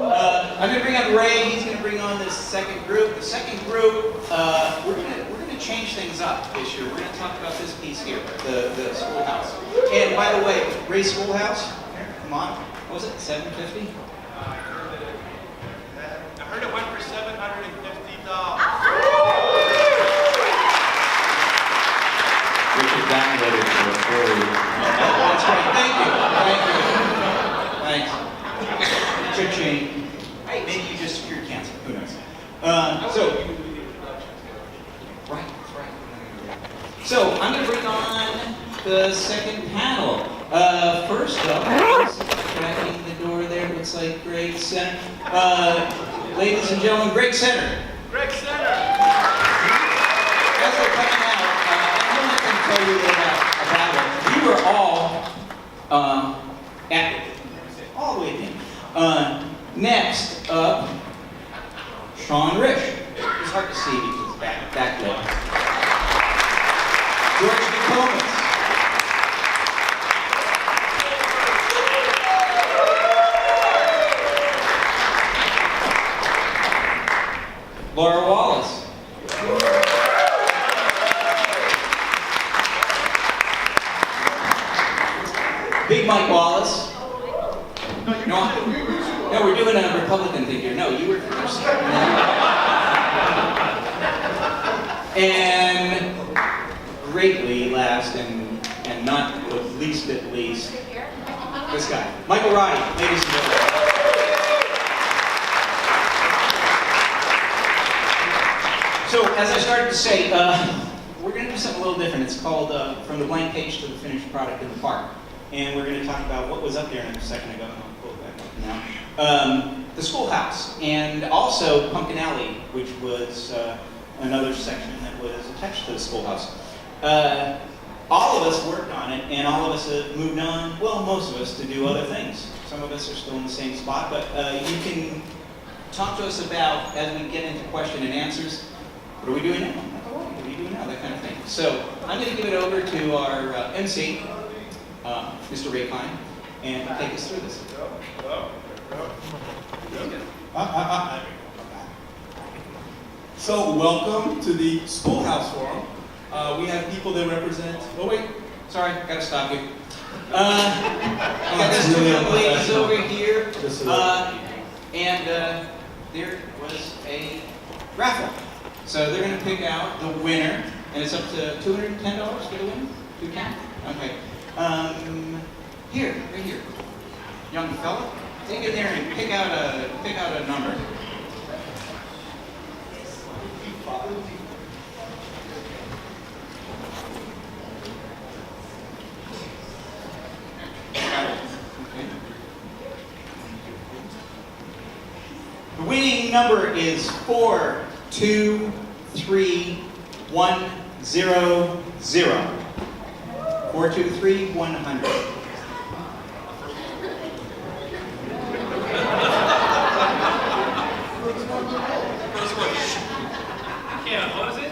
I'm going to bring on Ray. He's going to bring on this second group. The second group, we're going to change things up this year. We're going to talk about this piece here, the schoolhouse. And by the way, Ray's schoolhouse. Here, come on. What was it? $750? I heard it went for $750. We should download it for free. That's right. Thank you. Thanks. Cha-ching. Hey, maybe you just secured cancer. Who knows? Right, that's right. So I'm going to bring on the second panel. First up, cracking the door there. Looks like Greg Center. Ladies and gentlemen, Greg Center. Greg Center. As they're coming out, I'm going to tell you about it. You were all active, all the way in. Next up, Sean Rich. It's hard to see because it's back there. George McComas. Laura Wallace. Big Mike Wallace. No, we're doing a Republican thing here. No, you were first. And greatly last and not the least at least, this guy, Michael Roddy, ladies and gentlemen. So, as I started to say, we're going to do something a little different. It's called From the Blank Page to the Finished Product in the Park. And we're going to talk about what was up there a second ago, and I'll pull it back up now. The Skoolhouse, and also Pumpkin Alley, which was another section that was attached to the Skoolhouse. All of us worked on it, and all of us have moved on, well, most of us, to do other things. Some of us are still in the same spot, but you can talk to us about, as we get into question and answers, what are we doing now? What are you doing now? That kind of thing. So I'm going to give it over to our MC, Mr. Ray Klein, and take us through this. So welcome to the Schoolhouse Forum. We have people that represent, oh wait, Sorry, gotta stop you. I got these two young ladies over here, and there was a raffle. So they're gonna pick out the winner, and it's up to $210 for the winner? $210? Okay. Here, right here. Young fella, take it there and pick out a number. The winning number is 423100. 423100. Yeah, what is it?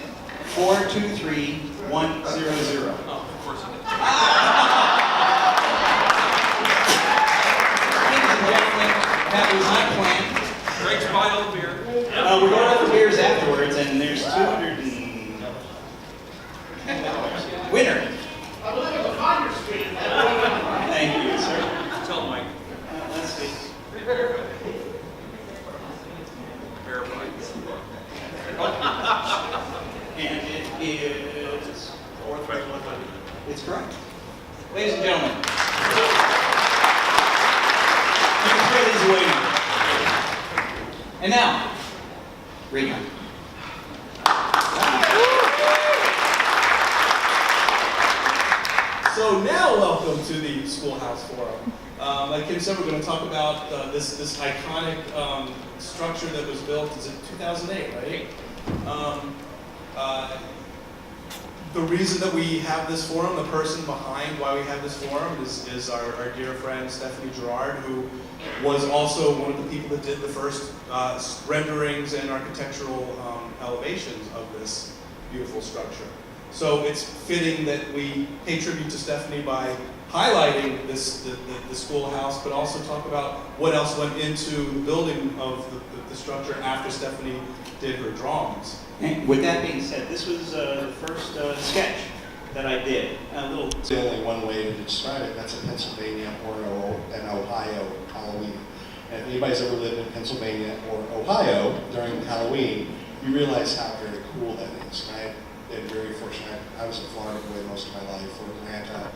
423100. Oh, of course it is. Ladies and gentlemen, that was my plan. Greg's buying all the beer. We're going out for beers afterwards, and there's $210. Winner. I live on Conyers Street. Thank you, sir. Tell Mike. Let's see. Verified. And it is. 43100. It's correct. Ladies and gentlemen, you can throw these away now. And now, Raycon. So now welcome to the Schoolhouse Forum. Like Kim said, we're going to talk about this iconic structure that was built, is it 2008, right? The reason that we have this forum, the person behind why we have this forum is our dear friend Stephanie Gerard, who was also one of the people that did the first renderings and architectural elevations of this beautiful structure. So it's fitting that we pay tribute to Stephanie by highlighting the schoolhouse, but also talk about what else went into the building of the structure after Stephanie did her drawings. And with that being said, this was the first sketch that I did. A little. It's only one way to describe it. That's a Pennsylvania or an Ohio Halloween. And if anybody's ever lived in Pennsylvania or Ohio during Halloween, you realize how very cool that is. And I've been very fortunate. I was in Florida boy most of my life, or Atlanta,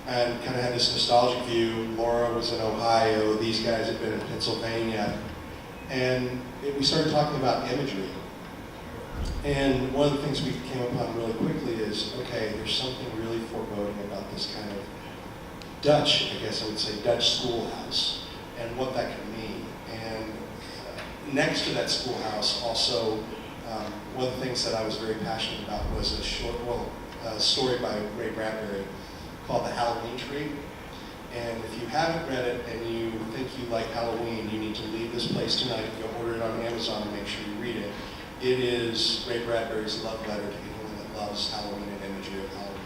and kind of had this nostalgic view. Laura was in Ohio. These guys had been in Pennsylvania. And we started talking about imagery. And one of the things we came upon really quickly is, okay, there's something really foreboding about this kind of Dutch, I guess I would say, Dutch schoolhouse, and what that can mean. And next to that schoolhouse, also, one of the things that I was very passionate about was a story by Ray Bradbury called The Halloween Tree. And if you haven't read it and you think you like Halloween, you need to leave this place tonight and go order it on Amazon and make sure you read it. It is Ray Bradbury's love letter to anyone that loves Halloween and imagery of Halloween.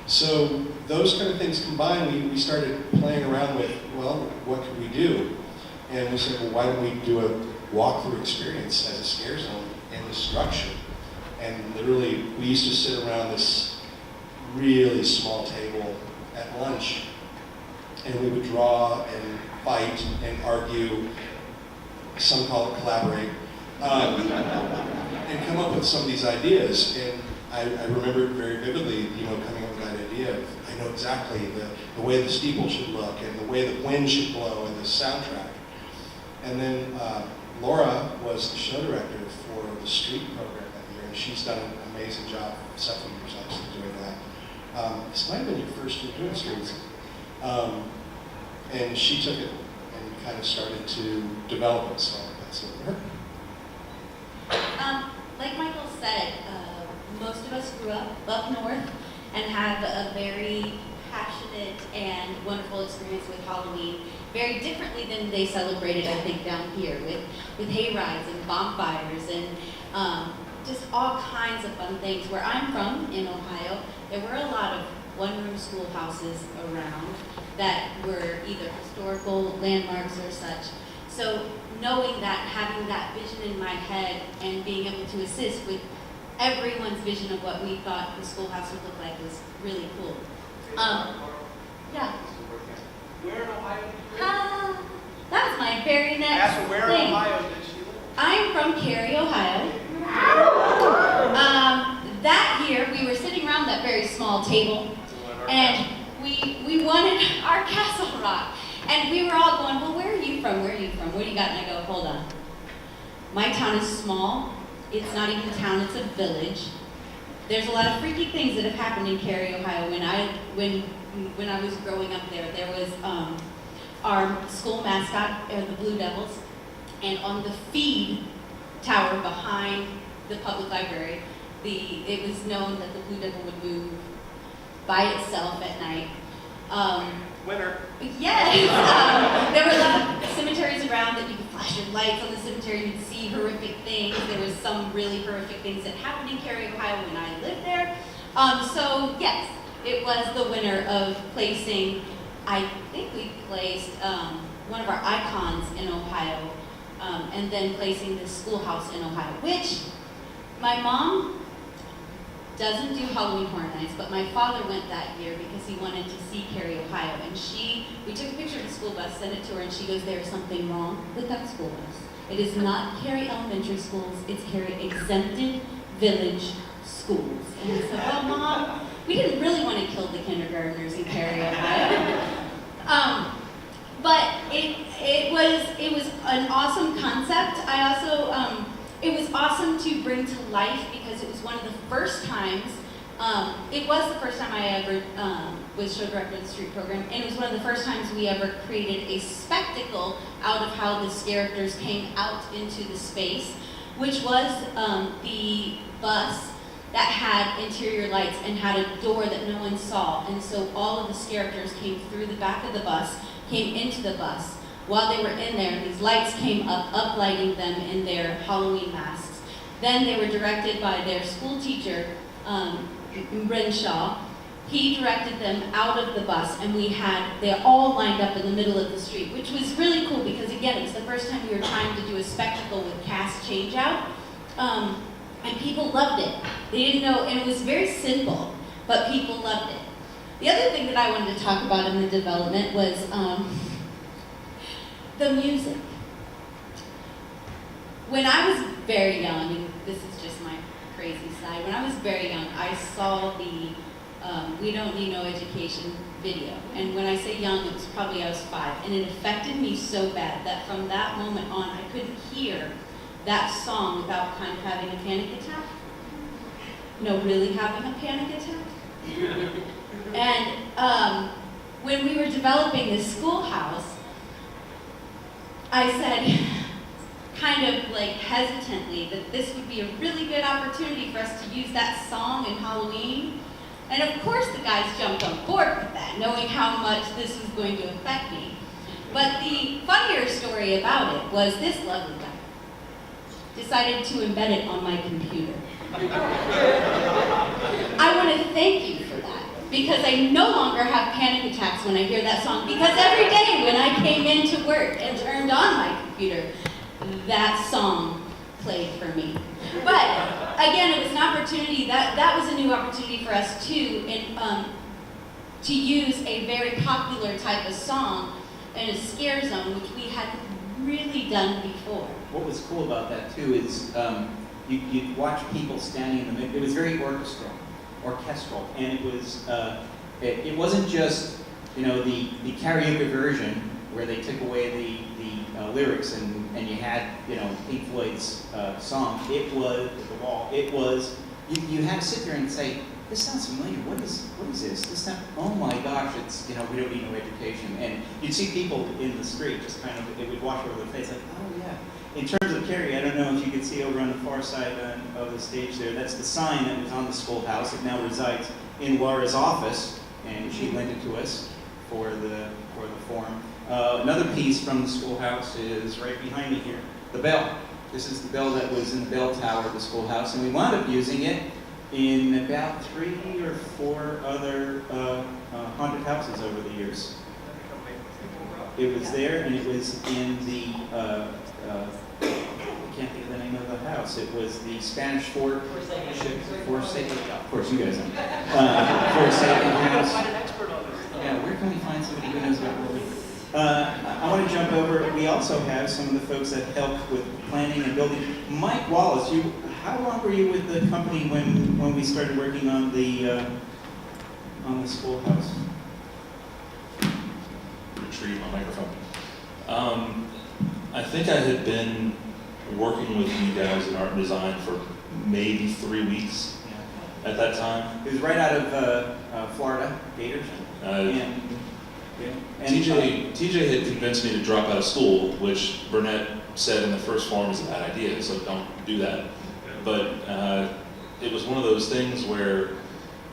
So those kind of things combined, we started playing around with, well, what could we do? And we said, well, why don't we do a walkthrough experience as a scare zone in the structure? And literally, we used to sit around this really small table at lunch, and we would draw and fight and argue, some call it collaborate, and come up with some of these ideas. And I remember it very vividly, coming up with that idea of, I know exactly the way the steeple should look and the way the wind should blow and the soundtrack. And then Laura was the show director for the street program that year, and she's done an amazing job, several years actually doing that. This might have been your first year doing streets. And she took it and kind of started to develop it, so that's it for her. Like Michael said, most of us grew up north and have a very passionate and wonderful experience with Halloween, very differently than they celebrated, I think, down here with hay rides and bonfires and just all kinds of fun things. Where I'm from, in Ohio, there were a lot of one-room schoolhouses around that were either historical landmarks or such. So knowing that, having that vision in my head and being able to assist with everyone's vision of what we thought the schoolhouse would look like was really cool. Yeah. Where in Ohio? That was my very next Ask her where in thing. Ohio did she live? I'm from Cary, Ohio. That year, we were sitting around that very small table, and we wanted our castle rock. And we were all going, well, where are you from? Where are you from? What do you got? And I go, hold on. My town is small. It's not even a town, it's a village. There's a lot of freaky things that have happened in Cary, Ohio. When I was growing up there was our school mascot, the Blue Devils, and on the feed tower behind the public library, it was known that the Blue Devil would move by itself at night. Winter. Yes! There were a lot of cemeteries around that you could flash your lights on the cemetery and you'd see horrific things. There was some really horrific things that happened in Cary, Ohio when I lived there. So yes, it was the winner of placing, I think we placed one of our icons in Ohio, and then placing the schoolhouse in Ohio, which my mom doesn't do Halloween Horror Nights, but my father went that year because he wanted to see Cary, Ohio. And we took a picture of the school bus, sent it to her, and she goes, there's something wrong with that school bus. It is not Cary Elementary Schools, it's Cary Exempted Village Schools. And I said, well, Mom, we didn't really want to kill the kindergartners in Cary, Ohio. But it was an awesome concept. I also, it was awesome to bring to life because it was one of the first times, it was the first time I ever was show director of the street program, and it was one of the first times we ever created a spectacle out of how the characters came out into the space, which was the bus that had interior lights and had a door that no one saw. And so all of the characters came through the back of the bus, came into the bus. While they were in there, these lights came up, uplighting them in their Halloween masks. Then they were directed by their school teacher Renshaw. He directed them out of the bus, and they all lined up in the middle of the street, which was really cool because, again, it was the first time we were trying to do a spectacle with cast change-out, and people loved it. They didn't know, and it was very simple, but people loved it. The other thing that I wanted to talk about in the development was the music. When I was very young, and this is just my crazy side, when I was very young, I saw the We Don't Need No Education video. And when I say young, it was probably I was 5. And it affected me so bad that from that moment on, I couldn't hear that song without kind of having a panic attack. No, really having a panic attack. And when we were developing this schoolhouse, I said, kind of like hesitantly, that this would be a really good opportunity for us to use that song in Halloween. And of course the guys jumped on board with that, knowing how much this was going to affect me. But the funnier story about it was this lovely guy decided to embed it on my computer. I want to thank you for that, because I no longer have panic attacks when I hear that song, because every day when I came into work and turned on my computer, that song played for me. But again, it was an opportunity, that was a new opportunity for us too, and to use a very popular type of song in a scare zone, which we hadn't really done before. What was cool about that too is you'd watch people standing in the middle. It was very orchestral, and it wasn't just the karaoke version where they took away the lyrics and you had Pink Floyd's song. It was The Wall. It was you had to sit there and say, this sounds familiar. What is this? Oh my gosh! It's We Don't Need No Education. And you'd see people in the street just kind of, it would wash over their face like, oh yeah. In terms of Carrie, I don't know if you can see over on the far side of the stage there. That's the sign that was on the schoolhouse. It now resides in Laura's office, and she lent it to us for the forum. Another piece from the schoolhouse is right behind me here. The bell. This is the bell that was in the bell tower of the schoolhouse, and we wound up using it in about 3 or 4 other haunted houses over the years. It was there, and it was in the, I can't think of the name of the house. It was the Spanish Fort. Forsaken. Of course, you guys know. Forsaken house. Yeah, where can we find somebody who knows about what we I want to jump over. We also have some of the folks that helped with planning and building. Mike Wallace, how long were you with the company when we started working on the schoolhouse? Retrieve my microphone. I think I had been working with you guys in art and design for maybe 3 weeks at that time. It was right out of Florida, Gators. TJ had convinced me to drop out of school, which Burnett said in the first forum is a bad idea, so don't do that. But it was one of those things where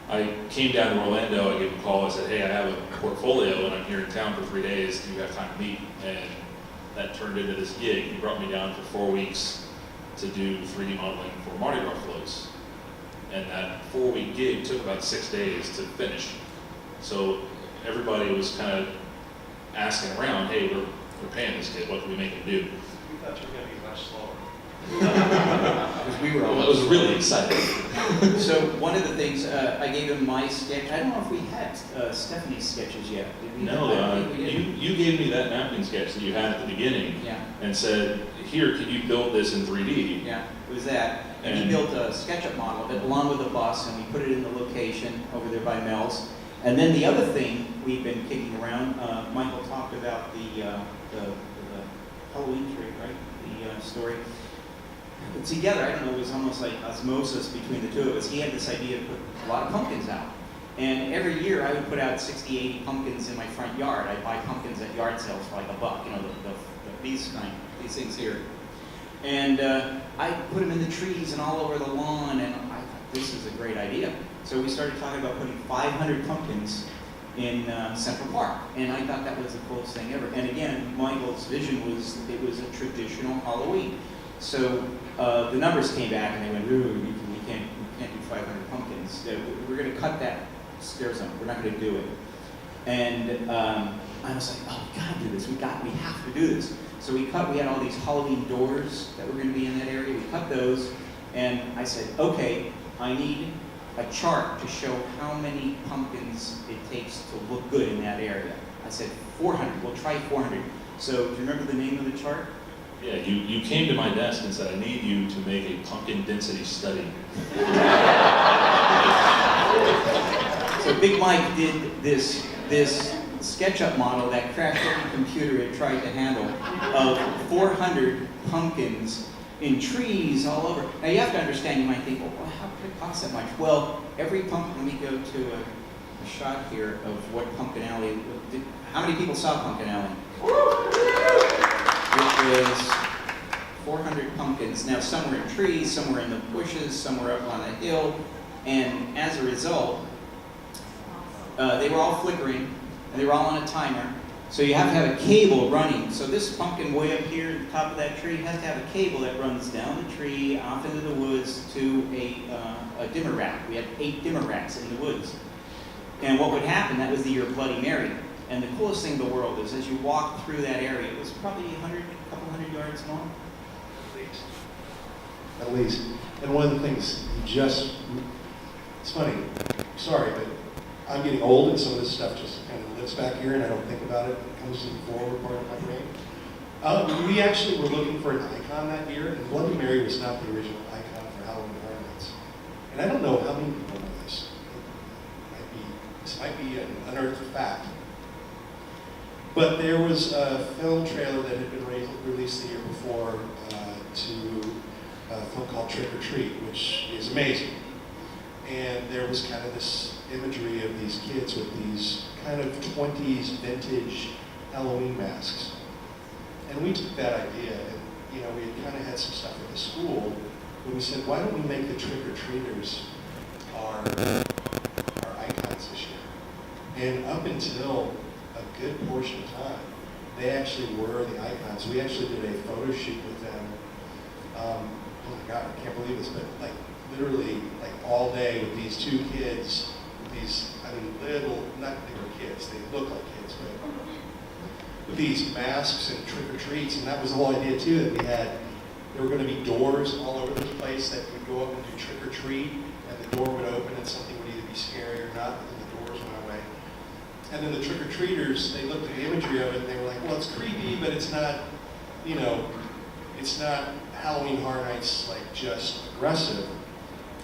I came down to Orlando, I gave him a call, I said, hey, I have a portfolio and I'm here in town for 3 days, do you have time to meet? And that turned into this gig. He brought me down for 4 weeks to do 3D modeling for Mardi Gras floats. And that 4-week gig took about 6 days to finish. So everybody was kind of asking around, hey, we're paying this kid, what can we make him do? We thought you were going to be much slower. Because we were all I was really excited. So one of the things, I gave him my sketch. I don't know if we had Stephanie's sketches yet. Did we? No, you gave me that napkin sketch that you had at the beginning and said, here, can you build this in 3D? Yeah, it was that. And he built a SketchUp model of it along with the bus, and we put it in the location over there by Mel's. And then the other thing we've been kicking around, Michael talked about the Halloween tree, right? The story. Together, I don't know, it was almost like osmosis between the two of us. He had this idea to put a lot of pumpkins out. And every year I would put out 60, 80 pumpkins in my front yard. I'd buy pumpkins at yard sales for like $1, these things here. And I put them in the trees and all over the lawn, and I thought, this is a great idea. So we started talking about putting 500 pumpkins in Central Park, and I thought that was the coolest thing ever. And again, Michael's vision was, it was a traditional Halloween. So the numbers came back and they went, ooh, we can't can't do 500 pumpkins. We're going to cut that scare zone. We're not going to do it. And I was like, oh, we got to do this. We have to do this. So we had all these Halloween doors that were going to be in that area. We cut those, and I said, okay, I need a chart to show how many pumpkins it takes to look good in that area. I said 400. We'll try 400. So do you remember the name of the chart? Yeah, you came to my desk and said, I need you to make a pumpkin density study. So Big Mike did this SketchUp model that crashed every computer it tried to handle of 400 pumpkins in trees all over. Now you have to understand, you might think, well, how could it cost that much? Well, every pumpkin, let me go to a shot here of what Pumpkin Alley, how many people saw Pumpkin Alley? It was 400 pumpkins. Now some were in trees, some were in the bushes, some were up on a hill, and as a result, they were all flickering, and they were all on a timer. So you have to have a cable running. So this pumpkin way up here at the top of that tree has to have a cable that runs down the tree, off into the woods to a dimmer rack. We had 8 dimmer racks in the woods. And what would happen, that was the year of Bloody Mary. And the coolest thing in the world is as you walk through that area, it was probably a couple hundred yards long. At least. And one of the things it's funny, sorry, but I'm getting old and some of this stuff just kind of lives back here and I don't think about it. It comes to the forward part of my brain. We actually were looking for an icon that year, and Bloody Mary was not the original icon for Halloween Horror Nights. And I don't know how many people know this. This might be an unearthed fact. But there was a film trailer that had been released the year before to a film called Trick or Treat, which is amazing. And there was kind of this imagery of these kids with these kind of 20s vintage Halloween masks. And we took that idea, and we had kind of had some stuff at the school, and we said, why don't we make the trick-or-treaters our icons this year? And up until a good portion of time, they actually were the icons. We actually did a photo shoot with them. Oh my God, I can't believe this, but literally all day with these 2 kids, with these, little, not they were kids, they look like kids, but with these masks and trick-or-treats, and that was the whole idea too, that we had, there were going to be doors all over the place that would go up and do trick-or-treat, and the door would open and something would either be scary or not, but then the doors went away. And then the trick-or-treaters, they looked at the imagery of it and they were like, well, it's creepy, but it's not, it's not Halloween Horror Nights, just aggressive.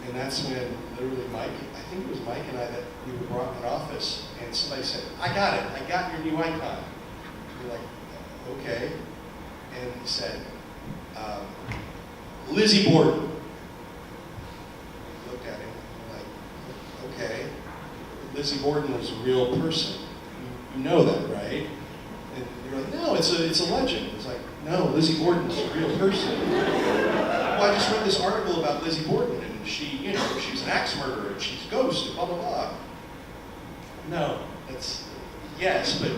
And that's when literally Mike, I think it was Mike and I that we were brought in an office, and somebody said, I got your new icon. We're like, okay. And he said, Lizzie Borden. We looked at him, and we're like, okay. Lizzie Borden was a real person. You know that, right? And you're like, no, it's a legend. It's like, no, Lizzie Borden's a real person. Well, I just read this article about Lizzie Borden, and she was an axe murderer, and she's a ghost, and blah, blah, blah. No, yes, but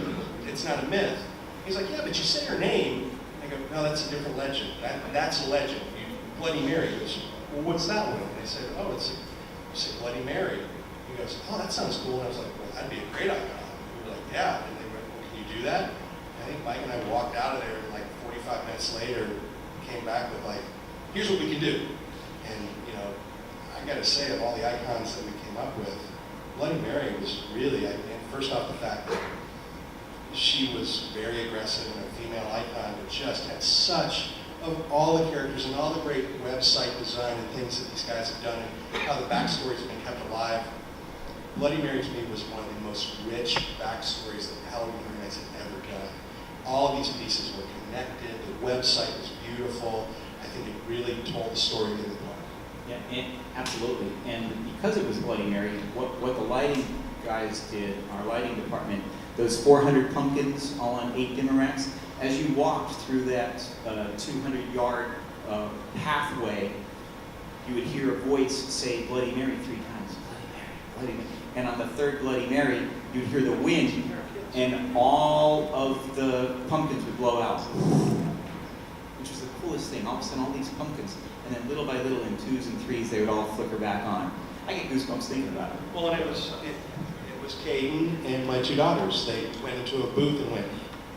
it's not a myth. He's like, yeah, but you say her name. I go, no, that's a different legend. That's a legend. Bloody Mary. He goes, well, what's that one? And I said, oh, you say Bloody Mary. He goes, oh, that sounds cool. And I was like, well, that'd be a great icon. We were like, yeah. And they went, well, can you do that? And I think Mike and I walked out of there, and 45 minutes later, came back with here's what we can do. And, I got to say, of all the icons that we came up with, Bloody Mary was really, first off the fact that she was very aggressive and a female icon, but just had such, of all the characters and all the great website design and things that these guys have done and how the backstories have been kept alive, Bloody Mary to me was one of the most rich backstories that Halloween Horror Nights had ever done. All these pieces were connected, the website was beautiful. I think it really told the story in the park. Yeah, absolutely. And because it was Bloody Mary, what the lighting guys did, our lighting department, those 400 pumpkins all on 8 dimmer racks, as you walked through that 200-yard pathway, you would hear a voice say Bloody Mary 3 times. Bloody Mary, Bloody Mary. And on the 3rd Bloody Mary, you'd hear the wind, and all of the pumpkins would blow out. Which was the coolest thing. All of a sudden, all these pumpkins, and then little by little, in 2s and 3s, they would all flicker back on. I get goosebumps thinking about it. Well, and it was Caden and my 2 daughters. They went into a booth and went,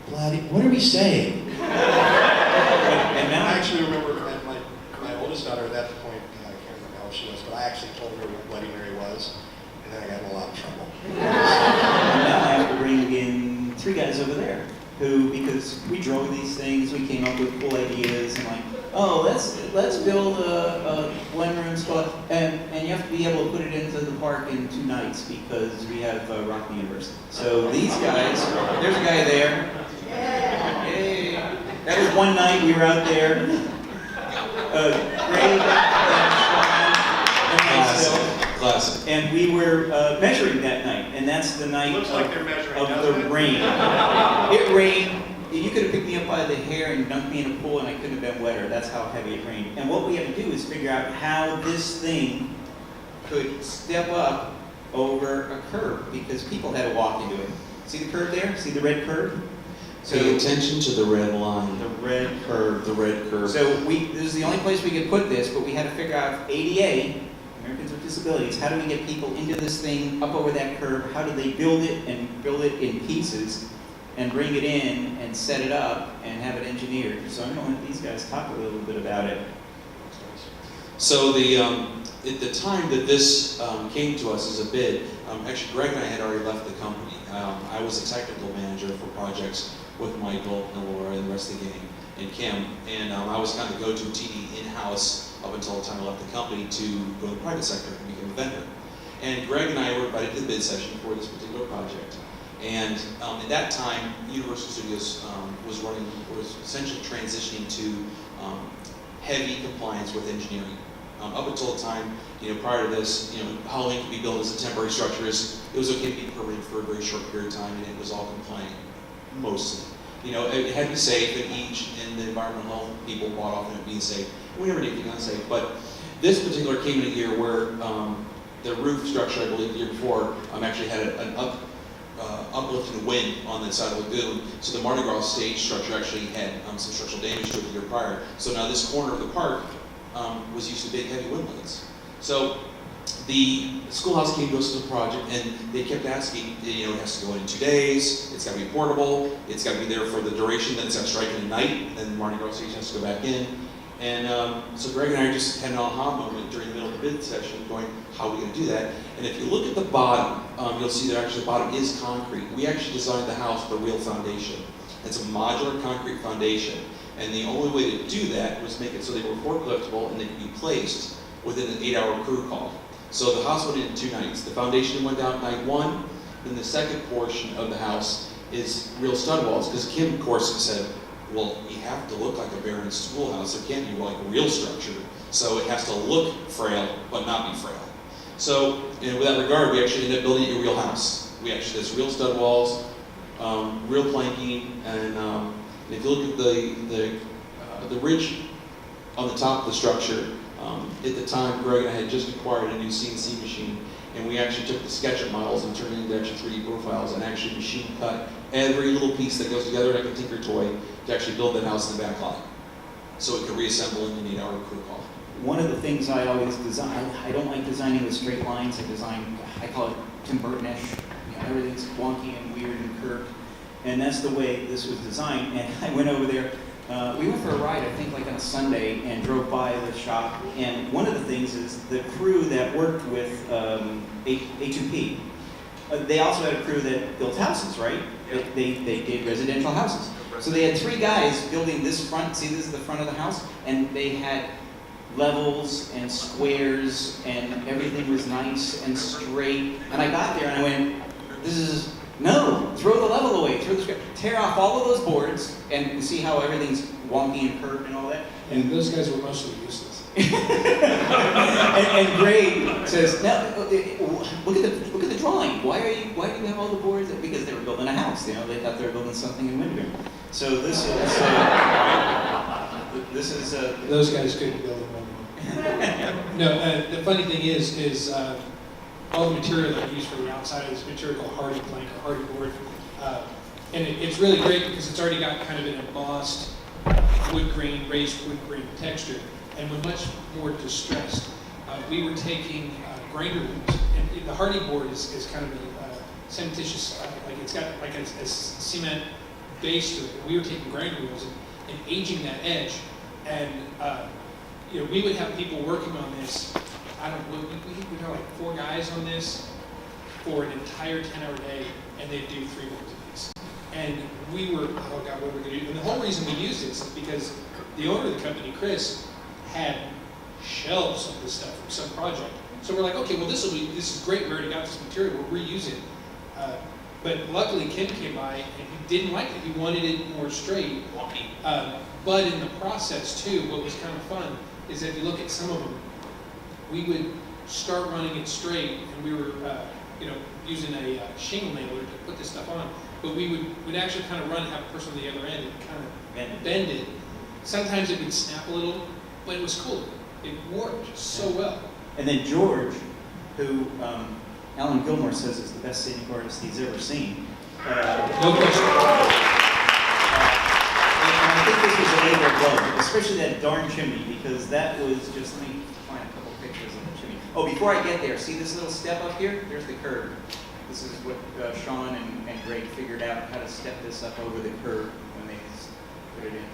"Bloody, what are we saying?" And now I actually remember that my oldest daughter at that point, I can't remember how old she was, but I actually told her what Bloody Mary was, and then I got in a lot of trouble. now I have to bring in 3 guys over there who, because we drove these things, we came up with cool ideas and like, oh, let's build a one room school, and you have to be able to put it into the park in 2 nights because we have Rocky University. So these guys, there's a guy there. Yay. That was one night we were out there. Greg and myself. Classic. And we were measuring that night, and that's the night Looks like they're measuring, of doesn't the it? rain. It rained. You could have picked me up by the hair and dunked me in a pool, and I couldn't have been wetter. That's how heavy it rained. And what we had to do is figure out how this thing could step up over a curb, because people had to walk into it. See the curb there? See the red curb? Pay attention to the red line. The red curb. The red curve. So this is the only place we could put this, but we had to figure out ADA, Americans with Disabilities, how do we get people into this thing, up over that curb? How do they build it and build it in pieces and bring it in and set it up and have it engineered? So I'm going to let these guys talk a little bit about it. So at the time that this came to us as a bid, actually Greg and I had already left the company. I was a technical manager for projects with Michael and Laura and the rest of the gang and Kim, and I was kind of the go-to TD in-house up until the time I left the company to go to the private sector and become a vendor. And Greg and I were invited to the bid session for this particular project. And at that time, Universal Studios was essentially transitioning to heavy compliance with engineering. Up until the time, prior to this, Halloween could be built as a temporary structure. It was okay to be permitted for a very short period of time, and it was all compliant, mostly. It had to be safe, and and the environmental health people bought off on it being safe. We never did anything unsafe, but this particular came in a year where the roof structure, I believe the year before, actually had an uplift in wind on the side of the lagoon. So the Mardi Gras stage structure actually had some structural damage to it the year prior. So now this corner of the park was used to big heavy wind blades. So the schoolhouse came to us as a project, and they kept asking, it has to go in 2 days, it's got to be portable, it's got to be there for the duration, then it's got to strike in the night, and then the Mardi Gras stage has to go back in. And so Greg and I just had an aha moment during the middle of the bid session going, how are we going to do that? And if you look at the bottom, you'll see that actually the bottom is concrete. We actually designed the house with a real foundation. It's a modular concrete foundation. And the only way to do that was make it so they were forkliftable and they could be placed within an 8-hour crew call. So the house went in 2 nights. The foundation went down night 1, then the second portion of the house is real stud walls. Because Kim, of course, said, well, you have to look like a barren schoolhouse. It can't be like a real structure. So it has to look frail, but not be frail. So with that regard, we actually ended up building a real house. We actually did real stud walls, real planking, and if you look at the ridge on the top of the structure, at the time, Greg and I had just acquired a new CNC machine, and we actually took the SketchUp models and turned it into actually 3D profiles and actually machine cut every little piece that goes together like a Tinker toy to actually build that house in the back lot. So it could reassemble in an 8-hour crew call. One of the things I always design, I don't like designing with straight lines. I call it Tim Burton-ish. Everything's wonky and weird and curved. And that's the way this was designed. And I went over there. We went for a ride, I think like on a Sunday, and drove by the shop. And one of the things is the crew that worked with A2P, they also had a crew that built houses, right? Yep. They did residential houses. So they had 3 guys building this front. See, this is the front of the house. And they had levels and squares, and everything was nice and straight. And I got there and I went, no, throw the level away, tear off all of those boards, and you see how everything's wonky and curved and all that. And those guys were mostly useless. and Greg says, "No, look at the drawing. Why do you have all the boards?" Because they were building a house. They thought they were building something in Windermere. So this is Those guys couldn't build them. No, the funny thing is all the material that we use for the outside of this material called hardy plank or hardy board, and it's really great because it's already got kind of an embossed wood grain, raised wood grain texture, and were much more distressed. We were taking grinder wheels, and the hardy board is kind of a cementitious, like it's got like a cement base to it. We were taking grinder wheels and aging that edge, and we would have people working on this. I don't know, we'd have like 4 guys on this for an entire 10-hour day, and they'd do 3 boards apiece. And we were, oh God, what are we going to do? And the whole reason we used this is because the owner of the company, Chris, had shelves of this stuff from some project. So we're like, okay, well this is great. We already got this material. We'll reuse it. But luckily, Ken came by and he didn't like it. He wanted it more straight. But in the process too, what was kind of fun is that if you look at some of them, we would start running it straight, and we were, using a shingle nailer to put this stuff on. But we'd actually kind of have a person on the other end and kind of bend it. Sometimes it would snap a little, but it was cool. It worked so well. And then George, who Alan Gilmore says is the best scenic artist he's ever seen. No question. And I think this was a labor of love, especially that darn chimney, because that was just, let me find a couple pictures of the chimney. Oh, before I get there, see this little step up here? There's the curb. This is what Sean and Greg figured out, how to step this up over the curb when they put it in.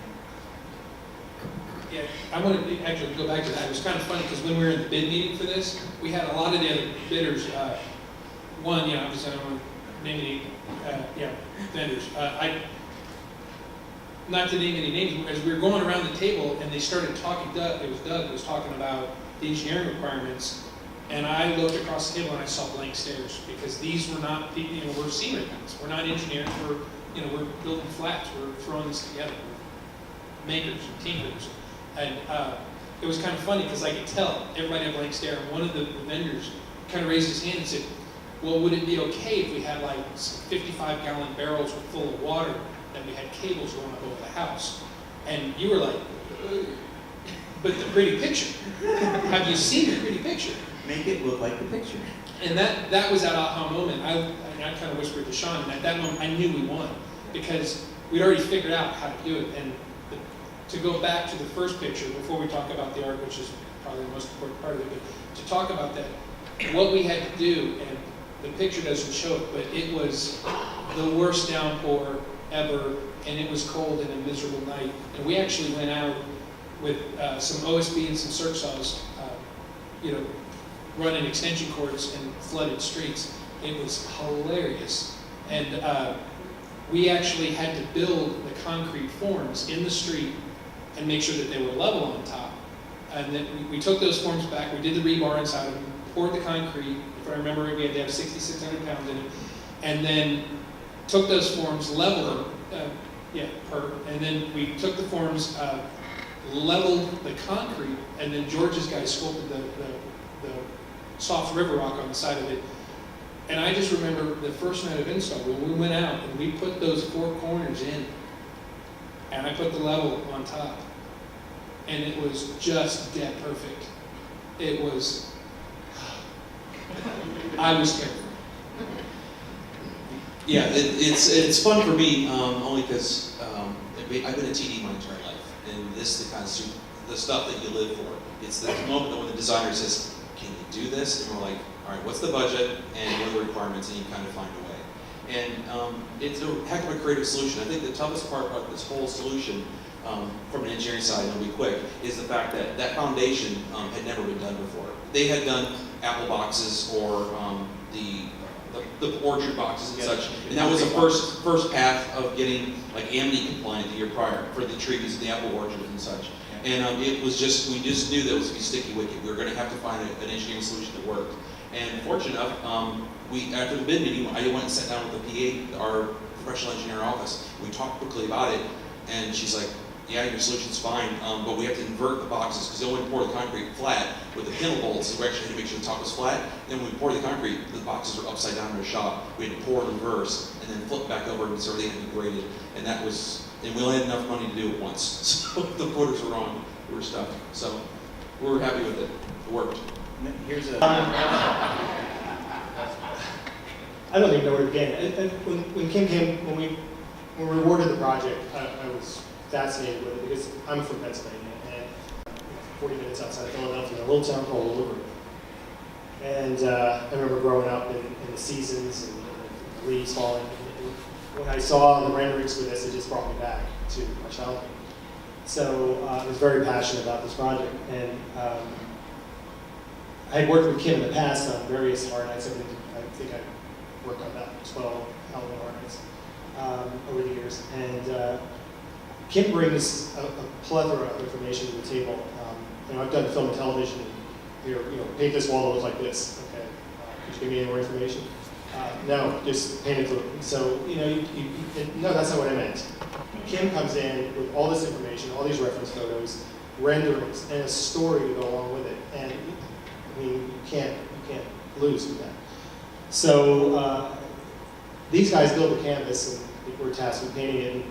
Yeah, I want to actually go back to that. It was kind of funny because when we were in the bid meeting for this, we had a lot of the other bidders. One, obviously I don't want to name any, vendors. Not to name any names, as we were going around the table and they started talking, Doug was talking about the engineering requirements, and I looked across the table and I saw blank stares because these were not, we're senior guys. We're not engineers. We're building flats. We're throwing this together. We're makers and teamers. And it was kind of funny because I could tell everybody had a blank stare. And one of the vendors kind of raised his hand and said, well, would it be okay if we had like some 55-gallon barrels full of water and we had cables going up over the house? And you were like, ugh. But the pretty picture. Have you seen the pretty picture? Make it look like the picture. And that was that aha moment. I kind of whispered to Sean, and at that moment I knew we won because we'd already figured out how to do it. And to go back to the first picture before we talk about the art, which is probably the most important part of it, but to talk about that, what we had to do, and the picture doesn't show it, but it was the worst downpour ever, and it was cold and a miserable night. And we actually went out with some OSB and some circ saws, running extension cords in flooded streets. It was hilarious. And we actually had to build the concrete forms in the street and make sure that they were level on top. And then we took those forms back, we did the rebar inside of them, poured the concrete. If I remember it, we had to have 6,600 pounds in it. And then took those forms, leveled them, and then we took the forms, leveled the concrete, and then George's guy sculpted the soft river rock on the side of it. And I just remember the first night of install, when we went out and we put those 4 corners in, and I put the level on top, and it was just dead perfect. It was, I was scared. Yeah, it's fun for me only because I've been a TD my entire life, and this is the kind of the stuff that you live for. It's the moment when the designer says, "Can you do this?" And we're like, "All right, what's the budget and what are the requirements?" And you kind of find a way. And it's a heck of a creative solution. I think the toughest part about this whole solution, from an engineering side, and it'll be quick, is the fact that that foundation had never been done before. They had done apple boxes or the orchard boxes and such, and that was the first path of getting like AMNI compliant the year prior for the trees, the apple orchards and such. And it was just, we just knew that it was going to be sticky wicket. We were going to have to find an engineering solution that worked. And fortunate enough, after the bid meeting, I went and sat down with the PA, our professional engineer office. We talked quickly about it, and she's like, "Yeah, your solution's fine, but we have to invert the boxes because they only pour the concrete flat with the pintle bolts. So we actually had to make sure the top was flat. Then when we pour the concrete, the boxes were upside down in our shop. We had to pour in reverse and then flip back over, and so everything had to be graded. And that was, and we only had enough money to do it once. So the quarters were wrong. We were stuck. So we were happy with it. It worked. Here's a. I don't even know where to begin. And when Kim came, when we awarded the project, I was fascinated with it because I'm from Pennsylvania and 40 minutes outside of Philadelphia, a little town called Woodward. And I remember growing up in the seasons and the leaves falling. And when I saw the renderings for this, it just brought me back to my childhood. So I was very passionate about this project. And I had worked with Kim in the past on various Horror Nights. I think I worked on about 12 Halloween Horror Nights over the years. And Kim brings a plethora of information to the table. I've done film and television. Here, paint this wall to look like this. Okay, could you give me any more information? No, just paint it. So no, that's not what I meant. Kim comes in with all this information, all these reference photos, renderings, and a story to go along with it. And I mean, you can't lose with that. So these guys built a canvas, and we're tasked with painting it. And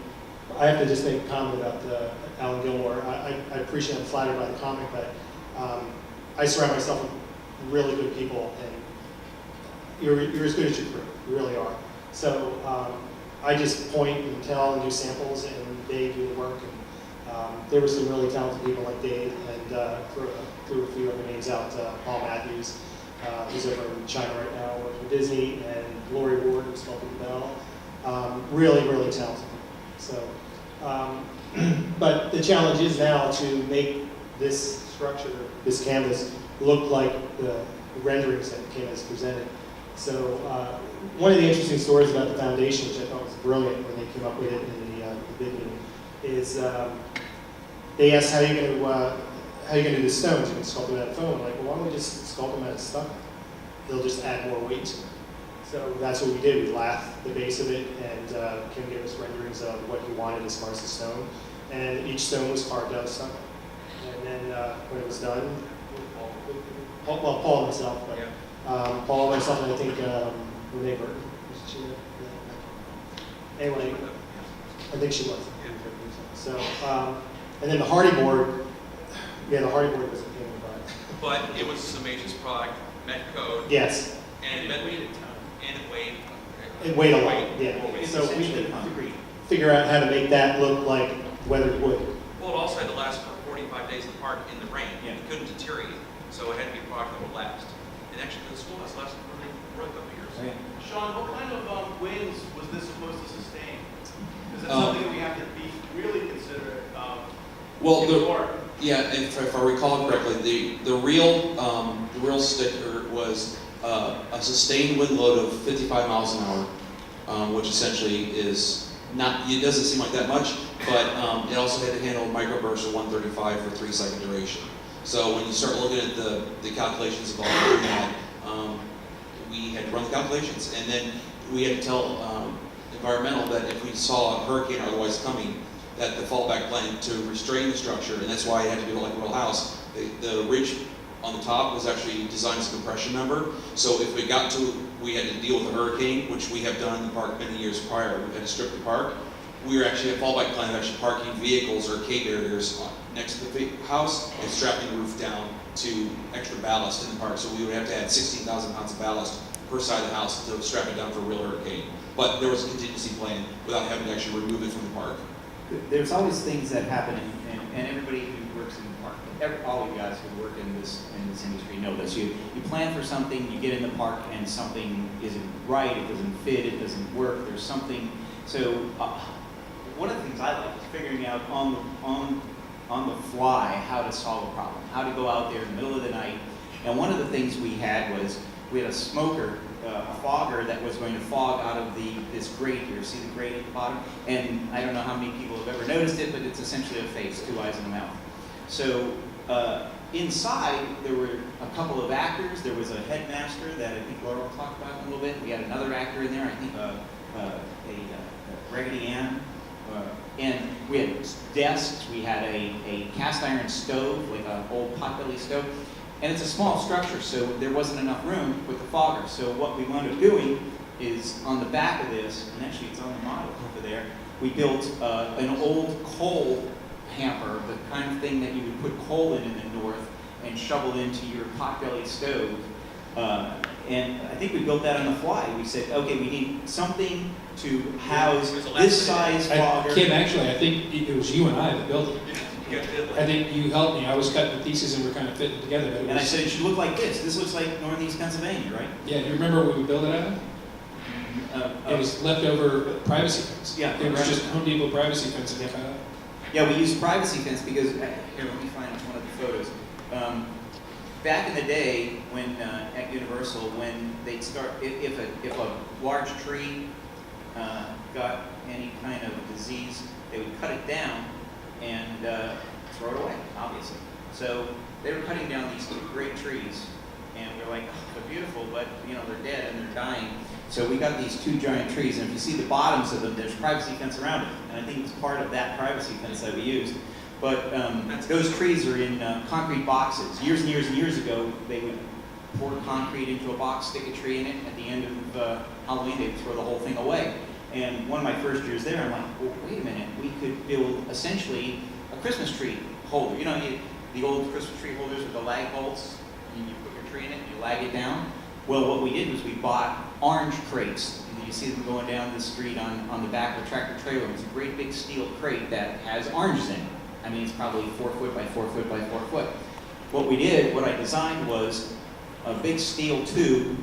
I have to just make a comment about Alan Gilmore. I appreciate, I'm flattered by the comment, but I surround myself with really good people, and you're as good as your crew. You really are. So I just point and tell and do samples, and they do the work. And there were some really talented people like Dave, and threw a few other names out. Paul Matthews, who's over in China right now working for Disney, and Lori Ward, who's helping the bell. Really, really talented. So, but the challenge is now to make this structure, this canvas, look like the renderings that Kim has presented. So one of the interesting stories about the foundation, which I thought was brilliant when they came up with it in the bid meeting, is they asked, how are you going to do the stones? You can sculpt them out of foam. Like, well, why don't we just sculpt them out of stucco? They'll just add more weight to it. So that's what we did. We lathed the base of it, and Kim gave us renderings of what he wanted as far as the stone. And each stone was carved out of stucco. And then when it was done, Paul himself, but Paul, myself, and I think Renee Burton, was she there? Anyway, I think she was. So, and then the hardy board, the hardy board was a pain in the butt. But it was Semage's product, met code. Yes. And it weighed. It weighed a lot, yeah. So we had to figure out how to make that look like weathered wood. Well, it also had to last for 45 days in the park in the rain. Yeah. It couldn't deteriorate, so it had to be a product that would last. And actually, the schoolhouse lasted for a couple of years. Oh, yeah. Sean, what kind of winds was this supposed to sustain? Is it Um, something that we have to be really considerate of? Well, before? if I recall correctly, the real sticker was a sustained wind load of 55 miles an hour, which essentially is not, it doesn't seem like that much, but it also had to handle microbursts of 135 for 3-second duration. So when you start looking at the calculations of all that, we had to run the calculations, and then we had to tell environmental that if we saw a hurricane or otherwise coming, that the fallback plan to restrain the structure, and that's why it had to be like a real house. The ridge on the top was actually designed as a compression member, so if we had to deal with a hurricane, which we have done in the park many years prior, we had to strip the park. We were actually a fallback plan of actually parking vehicles or K-barriers next to the house and strapping the roof down to extra ballast in the park. So we would have to add 16,000 pounds of ballast per side of the house to strap it down for a real hurricane. But there was a contingency plan without having to actually remove it from the park. There's always things that happen, and everybody who works in the park, all of you guys who work in this industry know this. You plan for something, you get in the park, and something isn't right, it doesn't fit, it doesn't work. There's something. So one of the things I like is figuring out on the fly how to solve a problem, how to go out there in the middle of the night. And one of the things we had a smoker, a fogger that was going to fog out of this grate here. See the grate at the bottom? And I don't know how many people have ever noticed it, but it's essentially a face, 2 eyes and a mouth. So inside, there were a couple of actors. There was a headmaster that I think Laura will talk about in a little bit. We had another actor in there, I think a Raggedy Ann. And we had desks. We had a cast iron stove, like an old potbelly stove. And it's a small structure, so there wasn't enough room with the fogger. So what we wound up doing is on the back of this, and actually it's on the model over there, we built an old coal hamper, the kind of thing that you would put coal in the north and shovel into your potbelly stove. And I think we built that on the fly. We said, okay, we need something to house It was a this last minute. size fogger. Kim, actually, I think it was you and I that built it. You got it. I think you helped me. I was cutting the pieces and we're kind of fitting it together. But it And I was, said, it should look like this. This looks like Northeast Pennsylvania, right? yeah, do you remember what we built it out of? It was leftover privacy fence. Yeah, It was right. just Home Depot privacy fence that they cut out. Yeah, we used privacy fence because, here, let me find one of the photos. Back in the day, when at Universal, when they'd start, if a large tree got any kind of disease, they would cut it down and throw it away, obviously. So they were cutting down these two great trees, and we're like, oh, they're beautiful, but they're dead and they're dying. So we got these two giant trees, and if you see the bottoms of them, there's privacy fence around it, and I think it's part of that privacy fence that we used. But those trees are in concrete boxes. Years and years and years ago, they would pour concrete into a box, stick a tree in it. At the end of Halloween, they'd throw the whole thing away. And one of my first years there, I'm like, well, wait a minute, we could build essentially a Christmas tree holder. The old Christmas tree holders with the lag bolts. You put your tree in it, and you lag it down. Well, what we did was we bought orange crates. You see them going down the street on the back of a tractor trailer. It's a great big steel crate that has oranges in it. I mean, it's probably 4 foot by 4 foot by 4 foot. What I designed was a big steel tube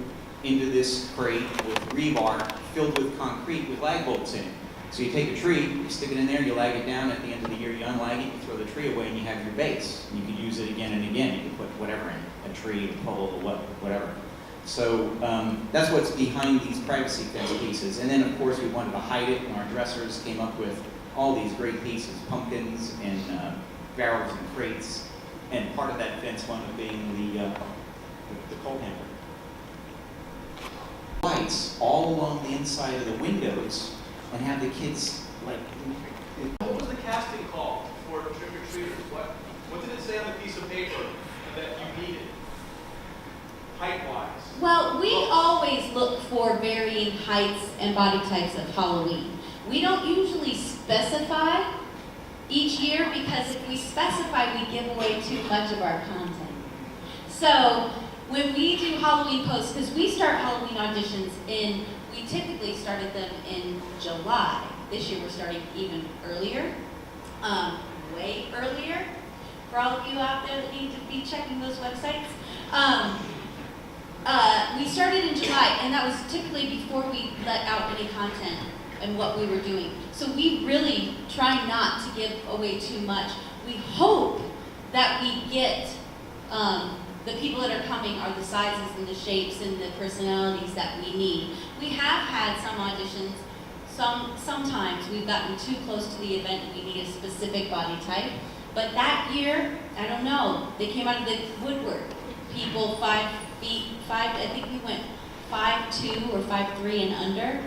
into this crate with rebar filled with concrete with lag bolts in it. So you take a tree, you stick it in there, you lag it down, at the end of the year you unlag it, you throw the tree away, and you have your base. And you can use it again and again. You can put whatever in it, a tree, a pole, whatever. So that's what's behind these privacy fence pieces. And then, of course, we wanted to hide it, and our dressers came up with all these great pieces, pumpkins and barrels and crates. And part of that fence wound up being the coal hamper. Lights all along the inside of the windows, and have the kids like. What was the casting call for trick-or-treaters? What did it say on the piece of paper that you needed, height-wise? Well, we always look for varying heights and body types of Halloween. We don't usually specify each year because if we specify, we give away too much of our content. So when we do Halloween posts, because we start Halloween auditions we typically started them in July. This year we're starting even earlier, way earlier. For all of you out there that need to be checking those websites. We started in July, and that was typically before we let out any content and what we were doing. So we really try not to give away too much. We hope that we get the people that are coming are the sizes and the shapes and the personalities that we need. We have had some auditions. Sometimes we've gotten too close to the event and we need a specific body type. But that year, I don't know, they came out of the woodwork. People 5 feet, I think we went 5'2" or 5'3" and under.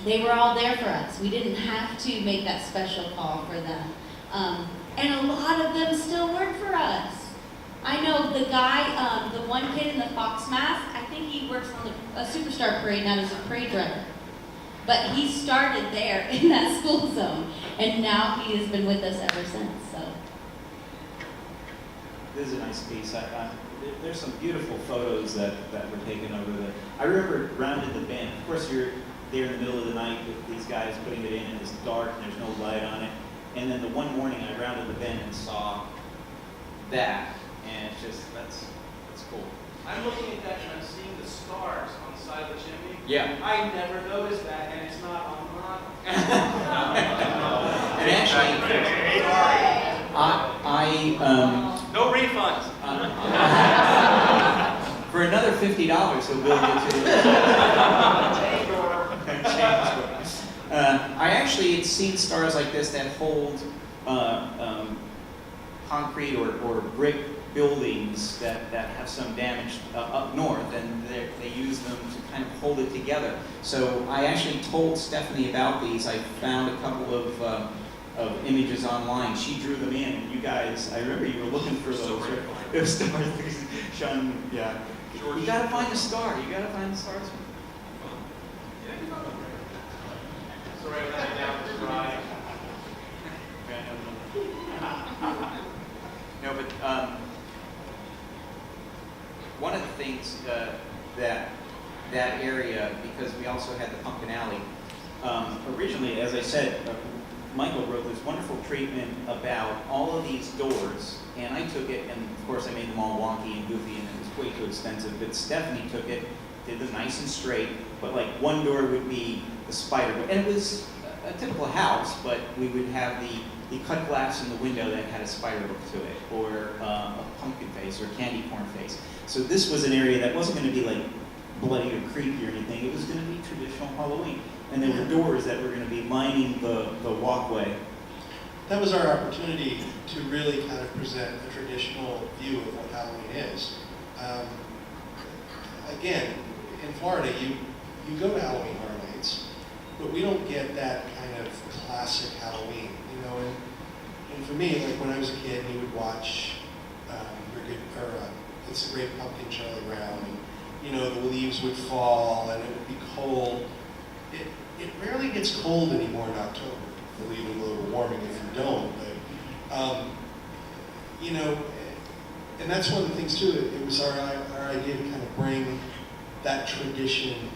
They were all there for us. We didn't have to make that special call for them. And a lot of them still work for us. I know the guy, the one kid in the fox mask, I think he works on a Superstar parade now as a parade driver. But he started there in that school zone, and now he has been with us ever since. So This is a nice piece. There's some beautiful photos that were taken over the. I remember rounded the bend. Of course, you're there in the middle of the night with these guys putting it in, and it's dark and there's no light on it. And then the one morning I rounded the bend and saw that, and it's just that's cool. I'm looking at that and I'm seeing the stars on the side of the chimney. Yeah. I never noticed that, and it's not on the model. And actually, No refunds. for another $50, he'll build you to I actually had seen stars like this that hold concrete or brick buildings that have some damage up north, and they use them to kind of hold it together. So I actually told Stephanie about these. I found a couple of images online. She drew them in, and you guys, I remember you were looking for those stars. Sean, yeah. You gotta find the star. You gotta find the stars. So right now it's dry. No, but one of the things streets, that area, because we also had the Pumpkin Alley. Originally, as I said, Michael wrote this wonderful treatment about all of these doors, and I took it, and of course I made them all wonky and goofy, and it was way too expensive, but Stephanie took it, did them nice and straight, but like one door would be the spider door, and it was a typical house, but we would have the cut glass in the window that had a spider look to it, or a pumpkin face, or candy corn face. So this was an area that wasn't going to be like bloody or creepy or anything, it was going to be traditional Halloween. And there were doors that were going to be lining the walkway. That was our opportunity to really kind of present a traditional view of what Halloween is. Again, in Florida, you go to Halloween Horror Nights, but we don't get that kind of classic Halloween, you know. And for me, like when I was a kid, we would watch It's a Great Pumpkin, Charlie Brown, and you know the leaves would fall and it would be cold. It rarely gets cold anymore in October. Believe in global warming if you don't, but you know, and that's one of the things too. It was our idea to kind of bring that tradition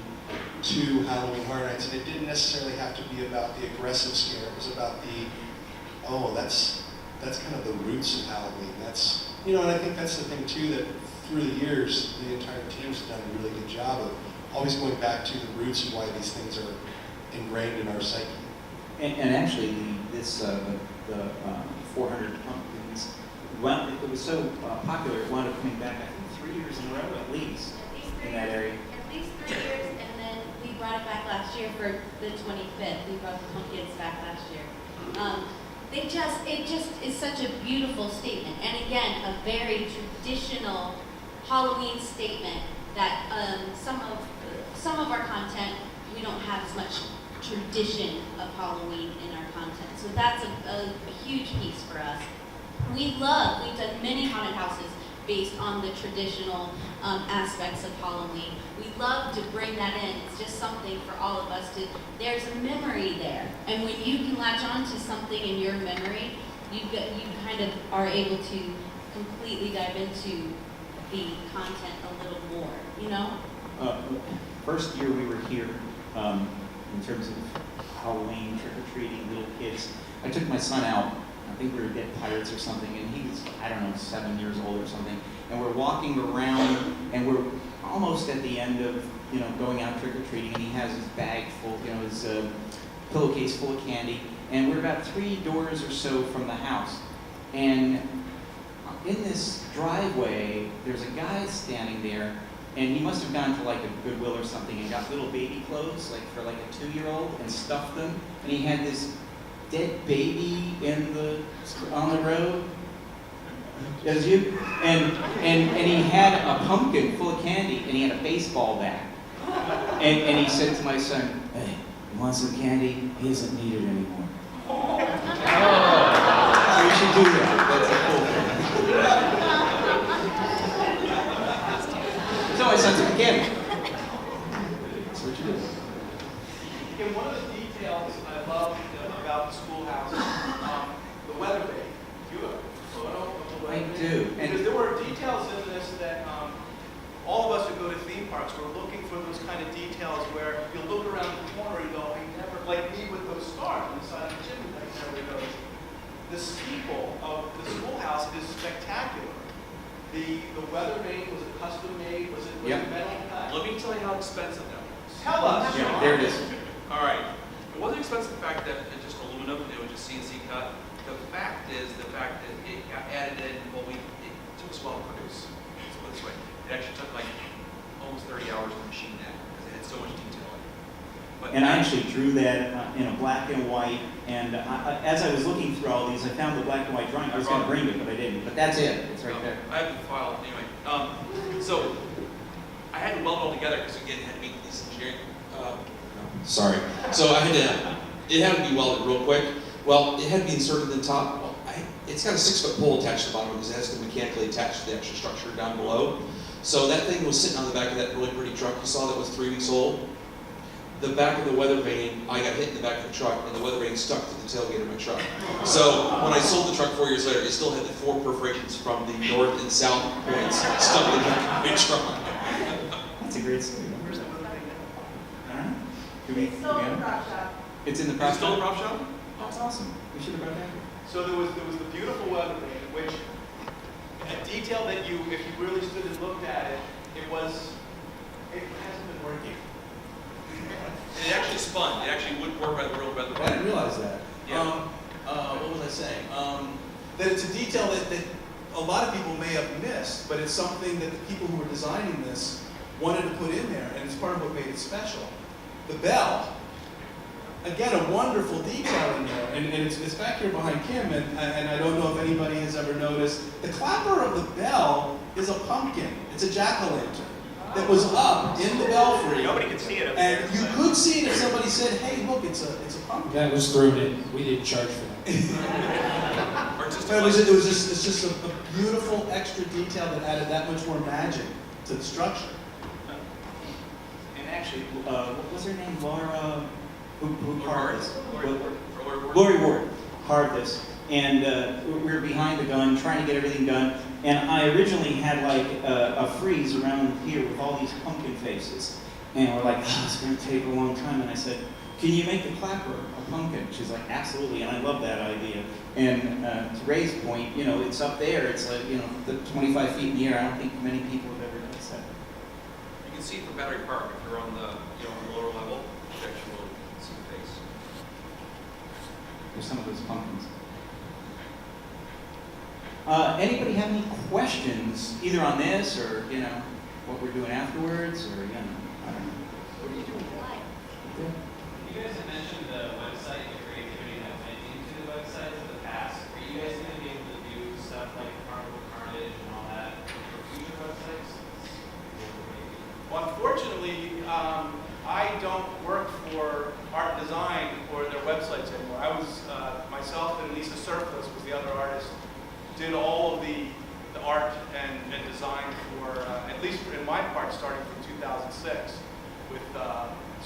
to Halloween Horror Nights, and it didn't necessarily have to be about the aggressive scare. It was about that's kind of the roots of Halloween. That's, you know, and I think that's the thing too, that through the years the entire team's done a really good job of always going back to the roots of why these things are ingrained in our psyche. And actually, the 400 pumpkins, it was so popular, it wound up coming back, I think, 3 years in a row at least, in that area. At least 3 years, and then we brought it back last year for the 25th. We brought the pumpkins back last year. It just is such a beautiful statement, and again, a very traditional Halloween statement that some of our content, we don't have as much tradition of Halloween in our content. So that's a huge piece for us. We've done many haunted houses based on the traditional aspects of Halloween. We love to bring that in. It's just something for all of us there's a memory there. And when you can latch on to something in your memory, you kind of are able to completely dive into the content a little more, you know? First year we were here, in terms of Halloween, trick-or-treating, little kids, I took my son out. I think we were Dead Pirates or something, and he was, I don't know, 7 years old or something. And we're walking around, and we're almost at the end of, you know, going out trick-or-treating, and he has his bag full, you know, his pillowcase full of candy. And we're about 3 doors or so from the house. And in this driveway, there's a guy standing there, and he must have gone to like a Goodwill or something and got little baby clothes, like for like a 2-year-old, and stuffed them. And he had this dead baby on the road. And he had a pumpkin full of candy, and he had a baseball bat. And he said to my son, "Hey, you want some candy? He doesn't need it anymore." So you should do that. That's a cool thing. So my son took the candy. That's what you do. And one of the details I love about the schoolhouse, the weather bay. You have a photo of the weather I bay? do. Because there were details in this that all of us who go to theme parks were looking for those kind of details where you look around the corner and go, I never, like me with those stars on the side of the chimney, I never noticed. The steeple of the schoolhouse is spectacular. The weather vane, was it custom made? Was it Yep. metal cut? Let me tell you how expensive that was. Tell us. Yeah, there it is. All right. It wasn't expensive the fact that it's just aluminum, it was just CNC cut. The fact that it got added in, it took us a while to produce. Let's put it this way. It actually took like almost 30 hours to machine that because it had so much detail in it. But And I actually drew that in a black and white, and as I was looking through all these, I found the black and white drawing. I was going to bring it, but I didn't. But that's it. It's right there. I have the file anyway. So I had to weld it all together because again, it had to be these engineering. Sorry. So it had to be welded real quick. Well, it had to be inserted in the top. Well, it's got a 6-foot pole attached to the bottom because it has to mechanically attach to the extra structure down below. So that thing was sitting on the back of that really pretty truck you saw that was 3 weeks old. The back of the weather vane, I got hit in the back of the truck, and the weather vane stuck to the tailgate of my truck. So when I sold the truck 4 years later, it still had the 4 perforations from the north and south points stuck in the back of my truck. secrets. Where's that one thing? I don't know. Do we, It's still do we in the have it? prop shop. It's in the Is prop it still a shop? prop shop? That's awesome. We should have brought that here. So there was the beautiful weather vane, which a detail that you, if you really stood and looked at it, it hasn't been working. And it actually spun. It actually would work by the real weather. I didn't realize that. Yeah. What was I saying? That it's a detail that a lot of people may have missed, but it's something that the people who were designing this wanted to put in there, and it's part of what made it special. The bell, again, a wonderful detail in there, and it's back here behind Kim, and I don't know if anybody has ever noticed, the clapper of the bell is a pumpkin. It's a jack-o'-lantern that was up in the belfry. Nobody could see it up And there. you could see it if somebody said, hey, look, it's a pumpkin. That was thrown in. We didn't charge for that. Or just But it's just a beautiful extra detail that added that much more magic to the structure. And actually, what was her name? Laura, who carved this? Lori Lori Ward carved this. And we were behind the gun, trying to get everything done. And I originally had like a frieze around here with all these pumpkin faces. And we're like, oh, it's going to take a long time. And I said, can you make the clapper a pumpkin? She's like, absolutely. And I love that idea. And to Ray's point, you know, it's up there. It's like, you know, the 25 feet in the air. I don't think many people have ever noticed that. You can see it from Battery Park if you're on the, on the lower level. You actually will see the face. There's some of those pumpkins. Anybody have any questions, either on this or, you know, what we're doing afterwards, or, you know, I don't know. What are you doing? You guys have mentioned the website, the creativity that went into the website in the past. Are you guys going to be able to do stuff like Carnival Carnage and all that for future websites? Well, unfortunately, I don't work for Art Design or their websites anymore. I was, myself and Lisa Surplus was the other artist, did all of the art and design for, at least in my part, starting from 2006 with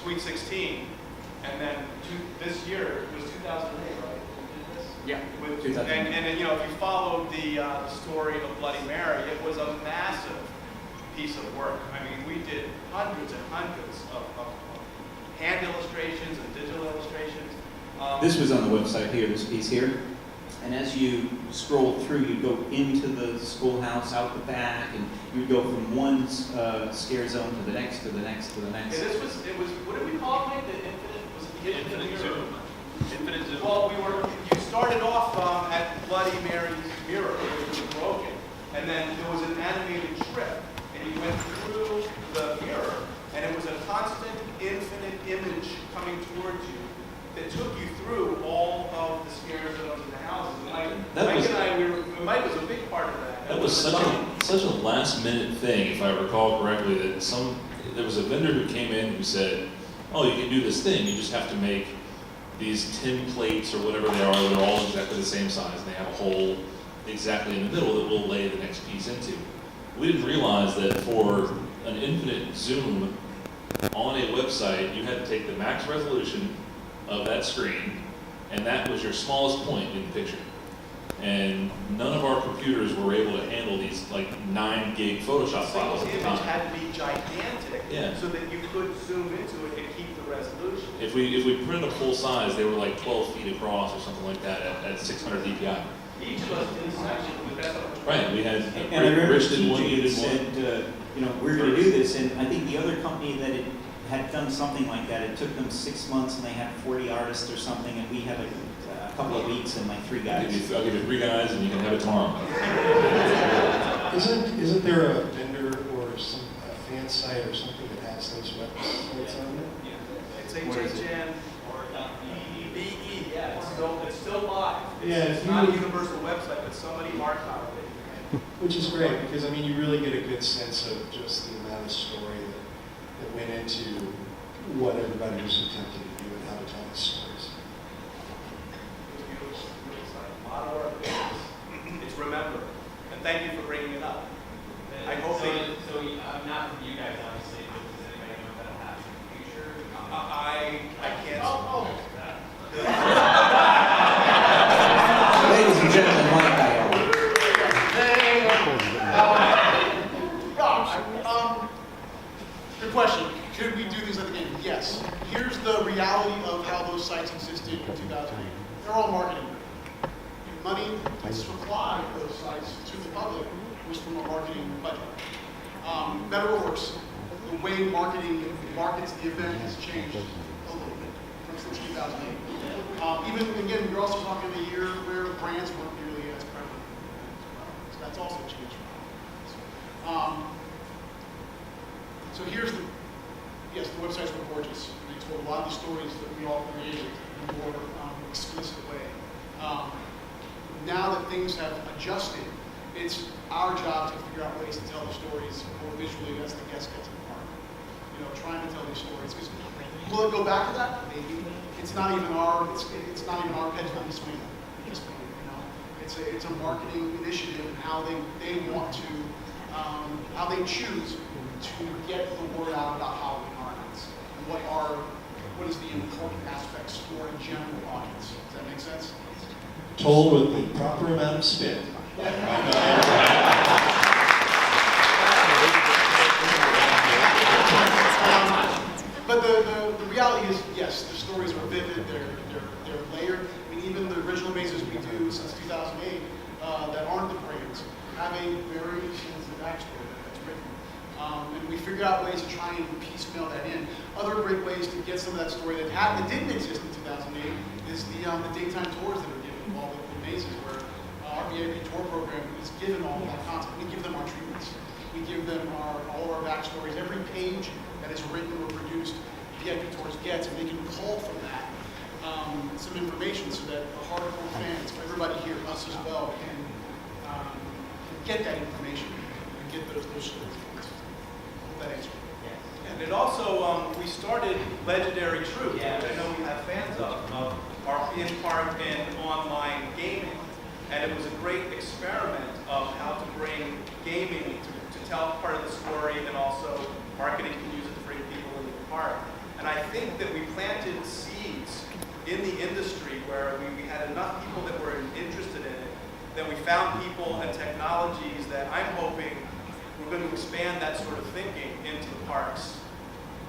Sweet 16. And then this year, it was 2008, right? We did this? Yeah, With, 2008. and you know, if you followed the story of Bloody Mary, it was a massive piece of work. I mean, we did hundreds and hundreds of hand illustrations and digital illustrations. This was on the website here, this piece here. And as you scroll through, you go into the schoolhouse, out the back, and you go from one scare zone to the next, to the next, to the next. Yeah, it was, what did we call it, Mike? The infinite, was it the Infinite Zoom. Infinite Zoom. Well, you started off at Bloody Mary's mirror, which was broken, and then there was an animated trip, and you went through the mirror, and it was a constant, infinite image coming towards you that took you through all of the scare zones in the houses. And Mike was a big part of that. That was such a last minute thing, if I recall correctly, that there was a vendor who came in who said, oh, you can do this thing, you just have to make these tin plates or whatever they are, that are all exactly the same size, and they have a hole exactly in the middle that we'll lay the next piece into. We didn't realize that for an infinite zoom on a website, you had to take the max resolution of that screen, and that was your smallest point in the picture. And none of our computers were able to handle these like 9 gig Photoshop files at the Single image time. had to be gigantic, Yeah. so that you could zoom into it and keep the resolution. If we printed a full size, they were like 12 feet across or something like that at 600 DPI. Each of us did a section with that. Right, we had, And I remember Rich did one, you TJ did one. said, you know, we're going to do this, and I think the other company that had done something like that, it took them 6 months, and they had 40 artists or something, and we had a couple of weeks and like 3 guys. I'll give you 3 guys and you can have it tomorrow. Isn't there a vendor or some fan site or something that has those websites on it? It's What is it? HHN or BE, yeah, it's still live. Yeah, if It's not a you- universal website, but somebody archived it. Which is great, because I mean, you really get a good sense of just the amount of story that went into what everybody was attempting to do and how to tell the stories. A lot of work. It's remember. And thank you for bringing it up. I hope so, they- so not for you guys, obviously, but does anybody know if that'll happen in the future? I can't. Ladies and gentlemen, Mike Aiello. Good reality of how those sites existed in 2008. They're all marketing. The money to supply those sites to the public was from a marketing budget. Better or worse, the way marketing markets the event has changed a little bit since 2008. Even again, we're also talking a year where brands weren't nearly as prevalent as well. So that's also changed. So here's the websites were gorgeous. They told a lot of the stories that we all created in a more explicit way. Now that things have adjusted, it's our job to figure out ways to tell the stories more visually as the guests get to the park. You know, trying to tell these stories. Because will it go back to that? Maybe. It's not even our pendulum swing at this point. You know, it's a marketing initiative and how they want to how they choose to get the word out about Halloween Horror Nights and what is the important aspects for a general audience. Does that make sense? Told with the proper amount of spin. But the reality is, yes, the stories are vivid, they're layered. I mean, even the original mazes we do since 2008 that aren't the brands have a very extensive backstory that's written. And we figured out ways to try and piecemeal that in. Other great ways to get some of that story that didn't exist in 2008 is the daytime tours that are given of all the mazes, where our VIP tour program is given all of that content. We give them our treatments. We give them all of our backstories. Every page that is written or produced, VIP Tours gets, and they can call from that some information so that the hardcore fans, everybody here, us as well, can get that information and get those stories. Hope that answers. And it also, we started Legendary Truth, which I know we have fans of our in-park and online gaming. And it was a great experiment of how to bring gaming to tell part of the story, and also marketing can use it to bring people into the park. And I think that we planted seeds in the industry where we had enough people that were interested in it, that we found people and technologies that I'm hoping we're going to expand that sort of thinking into the parks,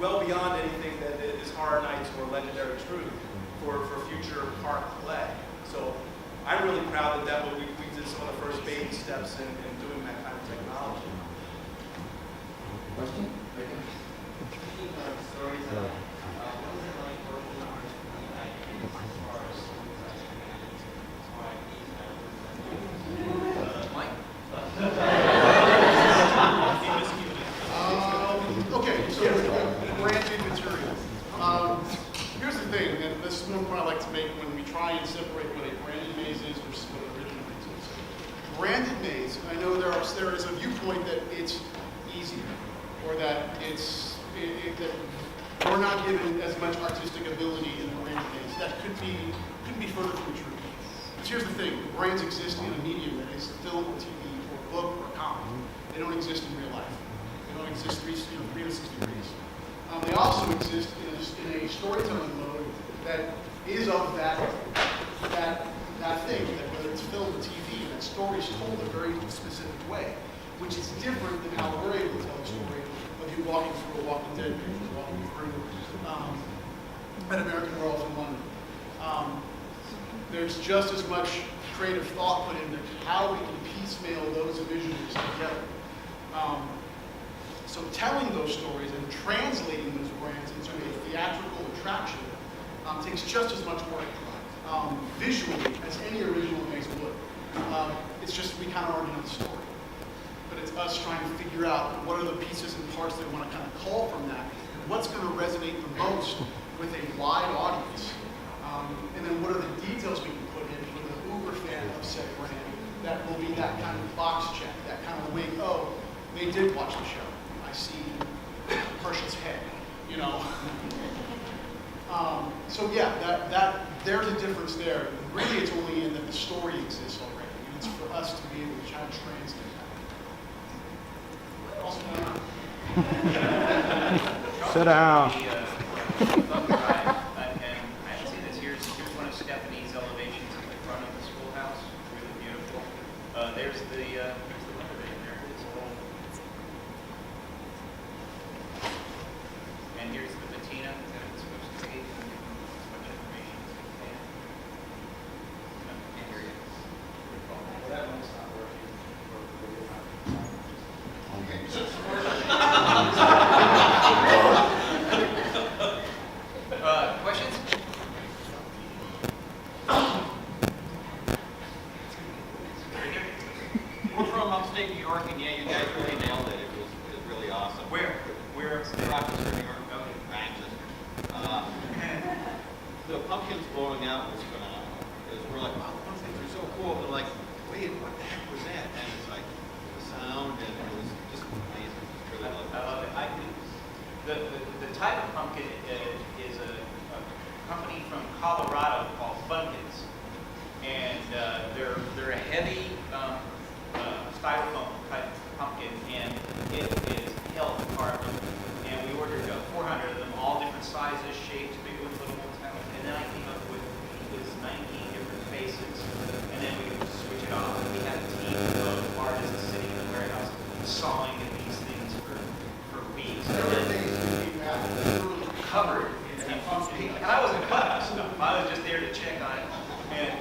well beyond anything that is Horror Nights or Legendary Truth for future park play. So I'm really proud that we did some of the first baby steps in doing that kind of technology. Question? Speaking of stories, what was it like working on the ideas as far as Okay, so branded material. Here's the thing, and this is one point I like to make when we try and separate what a branded maze is versus what an original maze is. Branded maze, I know there is a viewpoint that it's easier, or that that we're not given as much artistic ability in the branded maze. That couldn't be further from the truth. But here's the thing, brands exist in a medium that is film or TV or book or comic. They don't exist in real life. They don't exist 360 degrees. They also exist in a storytelling mode that is of that thing, that whether it's film or TV, that story is told a very specific way, which is different than how we're able to tell a story of you walking through a Walking Dead page, or walking through an American Werewolf in London. There's just as much creative thought put into how we can piecemeal those visuals together. So telling those stories and translating those brands into a theatrical attraction takes just as much work visually as any original maze would. It's just we kind of already know the story. But it's us trying to figure out what are the pieces and parts that we want to kind of call from that, and what's going to resonate the most with a wide audience. And then what are the details we can put in for the uber fan of said brand that will be that kind of box check, that kind of wink, oh, they did watch the show. I see Herschel's head, you know. So yeah, there's a difference there. Really, it's only in that the story exists already. And it's for us to be able to try to translate that. Also, sit down. I haven't seen this. Here's one of Stephanie's elevations in the front of the schoolhouse. Really beautiful. There's the renovating there. It's a little. And here's the patina that it's supposed to be. the pumpkins blowing out was phenomenal. Because we're like, wow, pumpkins are so cool. And like, wait, what the heck was that? And it's like the sound, and it was just amazing. Really loved it. I love it. The type of pumpkin is a company from Colorado called Funkins, and they're a heavy styrofoam type pumpkin, and it is hell of a carbon. And we ordered 400 of them, all different sizes, shapes, big ones, little ones, and then I came up with 19 different faces, and then we could switch it off. And we had a team of artists sitting in the warehouse sawing at these things for weeks. Covered in pumpkin. And I wasn't cutting stuff. I was just there to check on it. And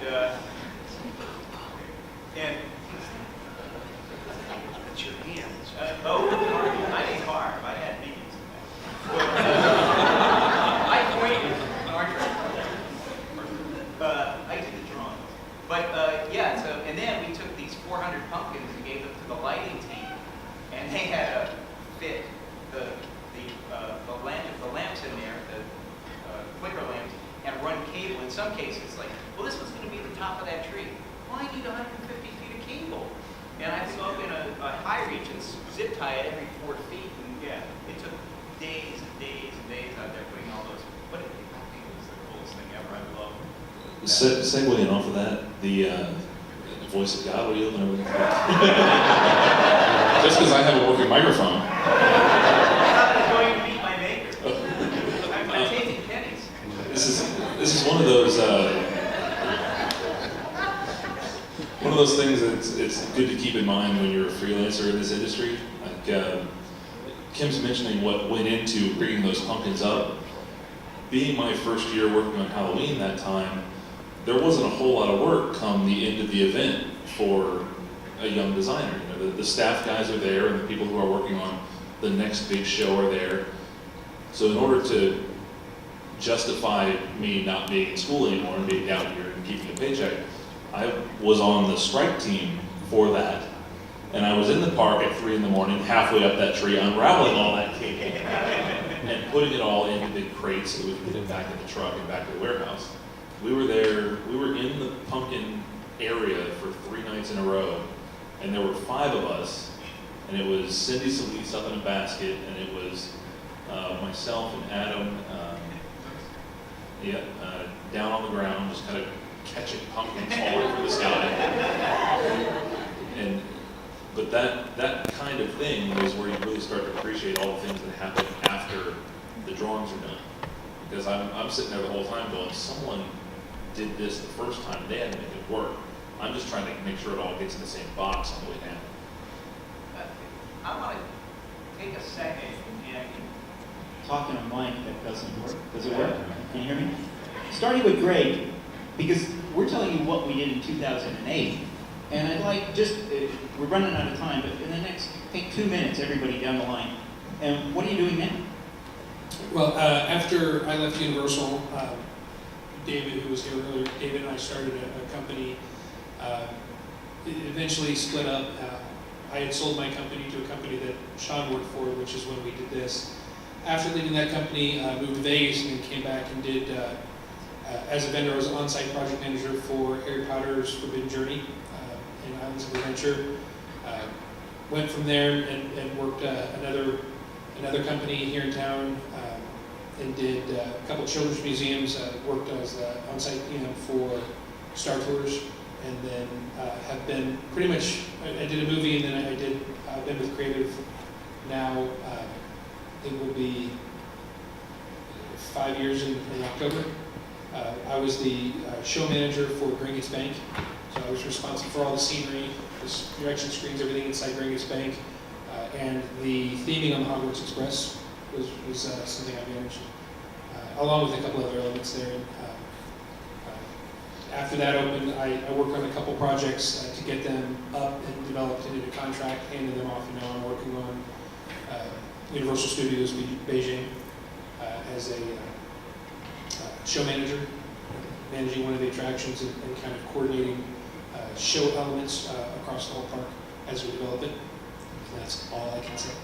It's your hands. I didn't carve. I had meetings. I pointed. I did the drawing. But yeah, so and then we took these 400 pumpkins and gave them to the lighting team, and they had to fit the lamps in there, the flicker lamps, and run cable. In some cases, like, well, this one's going to be the top of that tree. Well, I need 150 feet of cable, and I have to go up in a high reach and zip tie it every 4 feet. And yeah, it took days and days and days out there putting all those. But I think it was the coolest thing ever. I love that. Segueing off of that, the voice of God, what are you looking over there? Just because I have a working microphone. I'm taking pennies. This is one of those things that it's good to keep in mind when you're a freelancer in this industry. Like Kim's mentioning what went into bringing those pumpkins up. Being my first year working on Halloween that time, there wasn't a whole lot of work come the end of the event for a young designer. You know, the staff guys are there, and the people who are working on the next big show are there. So in order to justify me not being in school anymore and being down here and keeping a paycheck, I was on the strike team for that. And I was in the park at 3 in the morning, halfway up that tree, unraveling all that cable and putting it all into big crates so we could get it back in the truck and back to the warehouse. We were there, we were in the pumpkin area for 3 nights in a row, and there were 5 of us, and it was Cindy Solis up in a basket, and it was myself and Adam, down on the ground, just kind of catching pumpkins falling from the sky. But that kind of thing is where you really start to appreciate all the things that happen after the drawings are done. Because I'm sitting there the whole time going, someone did this the first time, they had to make it work. I'm just trying to make sure it all gets in the same box on the way down. I want to take a second and Talking on mic, that doesn't work. Does it work? Can you hear me? Starting with Greg, because we're telling you what we did in 2008, and I'd like we're running out of time, but in the next, take 2 minutes, everybody down the line. And what are you doing now? Well, after I left Universal, David, who was here earlier, David and I started a company. It eventually split up. I had sold my company to a company that Sean worked for, which is when we did this. After leaving that company, moved to Vegas and then came back and did, as a vendor, I was an on-site project manager for Harry Potter's Forbidden Journey in Islands of Adventure. Went from there and worked another company here in town and did a couple children's museums. Worked as on-site PM for Star Tours, and then have been pretty much. I did a movie, and then I've been with Creative now. It will be 5 years in October. I was the show manager for Gringotts Bank, so I was responsible for all the scenery, the direction screens, everything inside Gringotts Bank, and the theming on the Hogwarts Express was something I managed, along with a couple other elements there. After that opened, I worked on a couple projects to get them up and developed into a contract, handed them off, and now I'm working on Universal Studios Beijing as a show manager, managing one of the attractions and kind of coordinating show elements across the whole park as we develop it. That's all I can say.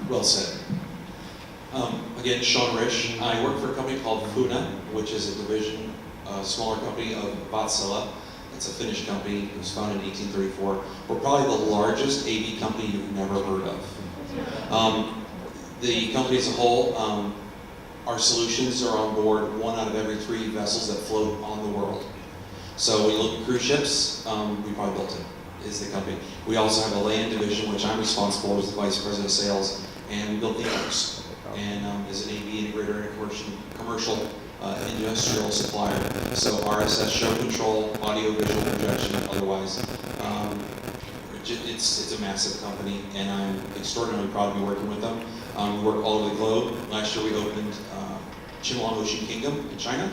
Well said. Again, Sean Risch. I work for a company called Funa, which is a division, a smaller company of Vatsala. It's a Finnish company. It was founded in 1834. We're probably the largest AV company you've never heard of. The company as a whole, our solutions are on board 1 out of every 3 vessels that float on the world. So when you look at cruise ships, we probably built it, is the company. We also have a land division, which I'm responsible for as the Vice President of Sales, and we built theme parks. And is an AV integrator and a commercial industrial supplier. So RSS, show control, audio, visual projection, otherwise. It's a massive company, and I'm extraordinarily proud to be working with them. We work all over the globe. Last year we opened Chimelong Ocean Kingdom in China.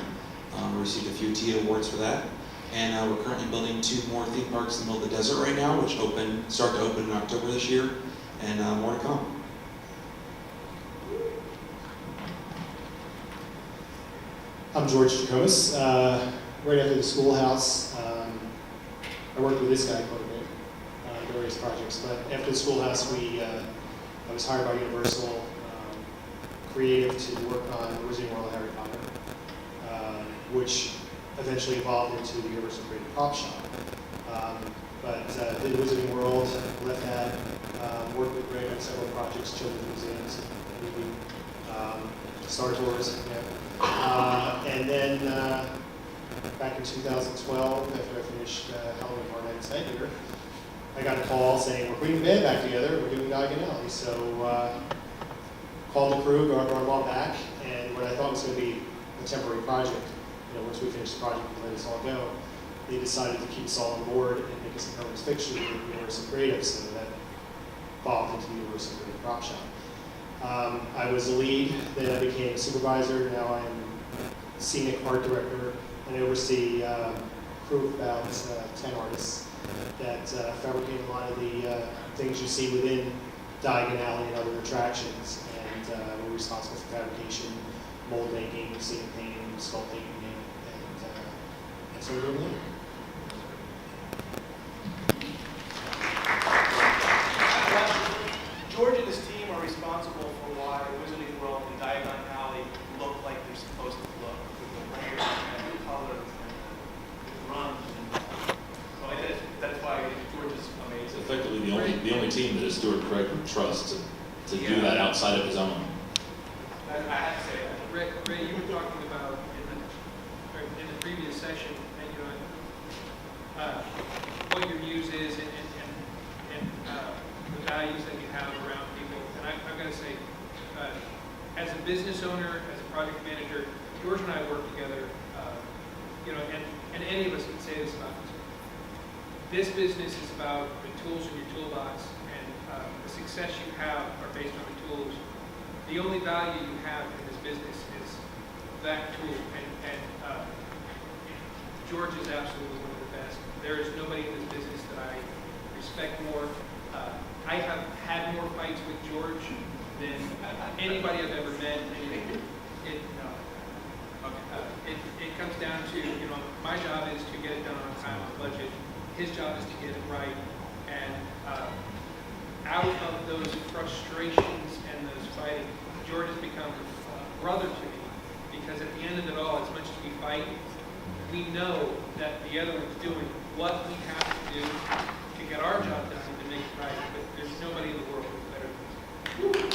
We received a few TIA awards for that. And we're currently building 2 more theme parks in the middle of the desert right now, which start to open in October this year, and more to come. I'm George Jacobus. Right after the Schoolhouse, I worked with this guy quite a bit on various projects. But after the Schoolhouse, I was hired by Universal Creative to work on the Wizarding World of Harry Potter, which eventually evolved into the Universal Creative Prop Shop. But did Wizarding World, left that, worked with Greg on several projects, children's museums, Star Tours, and then back in 2012, after I finished Halloween Horror Nights here, I got a call saying, we're putting the band back together, we're doing Diagon Alley. So called the crew, brought them all back, and what I thought was going to be a temporary project, once we finished the project and let us all go, they decided to keep us all on board and make us a permanent fixture with Universal Creative, so that evolved into the Universal Creative Prop Shop. I was the lead, then I became a supervisor, now I'm scenic art director, and I oversee a crew of about 10 artists that fabricate a lot of the things you see within Diagon Alley and other attractions, and we're responsible for fabrication, mold making, scenic painting, sculpting, and so we're doing that. George and his team are responsible for why Wizarding World and Diagon Alley look like they're supposed to look, with the layers and the colors and the runs. So that's why George is It's amazing. effectively the only team that Stuart Craig would trust to do that outside of his own. I have to say that. Ray, you were talking about in the previous session, and what your muse is and the values that you have around people. And I've got to say, as a business owner, as a project manager, George and I work together, and any of us can say this about us. This business is about the tools in your toolbox, and the success you have are based on the tools. The only value you have in this business is that tool, and George is absolutely one of the best. There is nobody in this business that I respect more. I have had more fights with George than anybody I've ever met. It comes down to, my job is to get it done on time, on budget. His job is to get it right. And out of those frustrations and those fighting, George has become a brother to me, because at the end of it all, as much as we fight, we know that the other one's doing what we have to do to get our job done and to make it right. But there's nobody in the world who's better than us.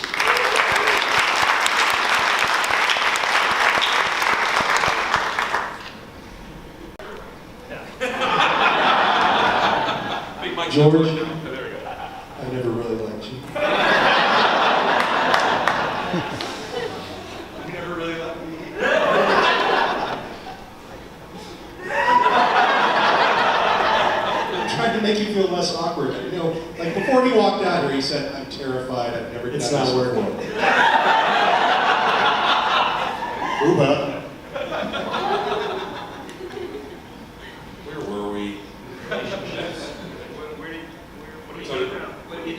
George, I never really liked you. You never really let me. I'm trying to make you feel less awkward. Like before he walked out here, he said, "I'm terrified. I've never done this before." It's not working. Uba. Where were we? What do you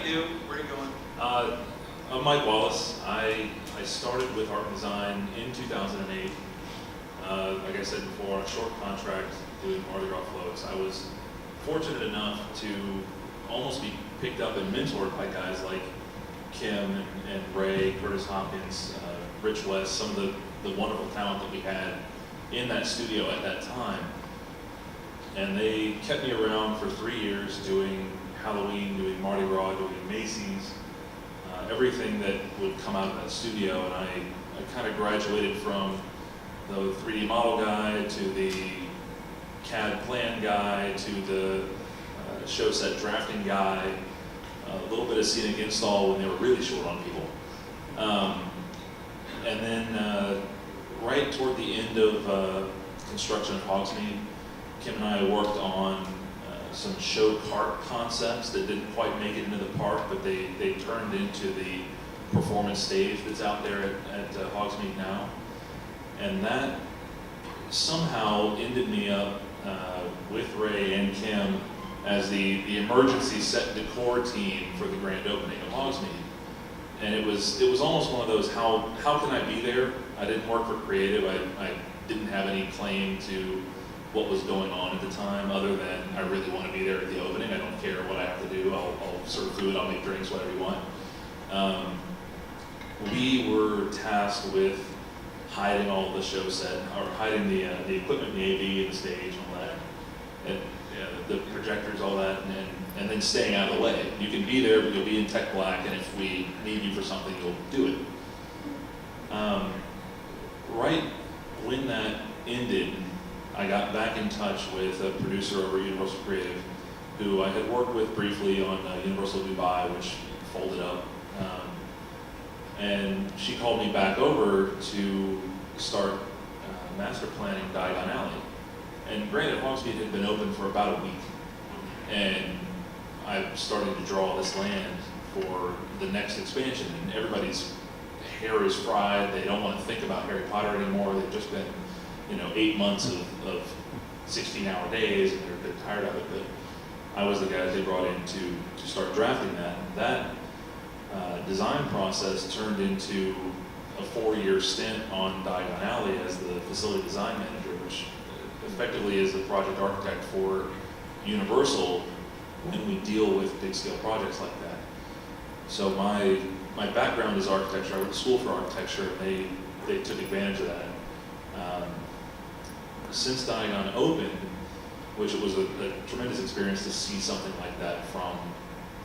do? Where are you going? I'm Mike Wallace. I started with art and design in 2008. Like I said before, on a short contract doing Mardi Gras floats. I was fortunate enough to almost be picked up and mentored by guys like Kim and Ray, Curtis Hopkins, Rich West, some of the wonderful talent that we had in that studio at that time. And they kept me around for 3 years doing Halloween, doing Mardi Gras, doing Macy's, everything that would come out of that studio. And I kind of graduated from the 3D model guy to the CAD plan guy to the show set drafting guy, a little bit of scenic install when they were really short on people. And then right toward the end of construction at Hogsmeade, Kim and I worked on some show cart concepts that didn't quite make it into the park, but they turned into the performance stage that's out there at Hogsmeade now. And that somehow ended me up with Ray and Kim as the emergency set decor team for the grand opening of Hogsmeade. And it was almost one of those, how can I be there? I didn't work for creative. I didn't have any claim to what was going on at the time, other than I really want to be there at the opening. I don't care what I have to do. I'll serve food, I'll make drinks, whatever you want. We were tasked with hiding all the show set, or hiding the equipment, the AV, and the stage, and all that, and the projectors, all that, and then staying out of the way. You can be there, but you'll be in tech black, and if we need you for something, you'll do it. Right when that ended, I got back in touch with a producer over at Universal Creative, who I had worked with briefly on Universal Dubai, which folded up. And she called me back over to start master planning Diagon Alley. And granted, Hogsmeade had been open for about a week. And I started to draw this land for the next expansion, and everybody's hair is fried. They don't want to think about Harry Potter anymore. They've just been 8 months of 16-hour days, and they're tired of it. But I was the guy they brought in to start drafting that. That design process turned into a 4-year stint on Diagon Alley as the facility design manager, which effectively is the project architect for Universal when we deal with big-scale projects like that. So my background is architecture. I went to school for architecture, and they took advantage of that. Since Diagon opened, which it was a tremendous experience to see something like that from,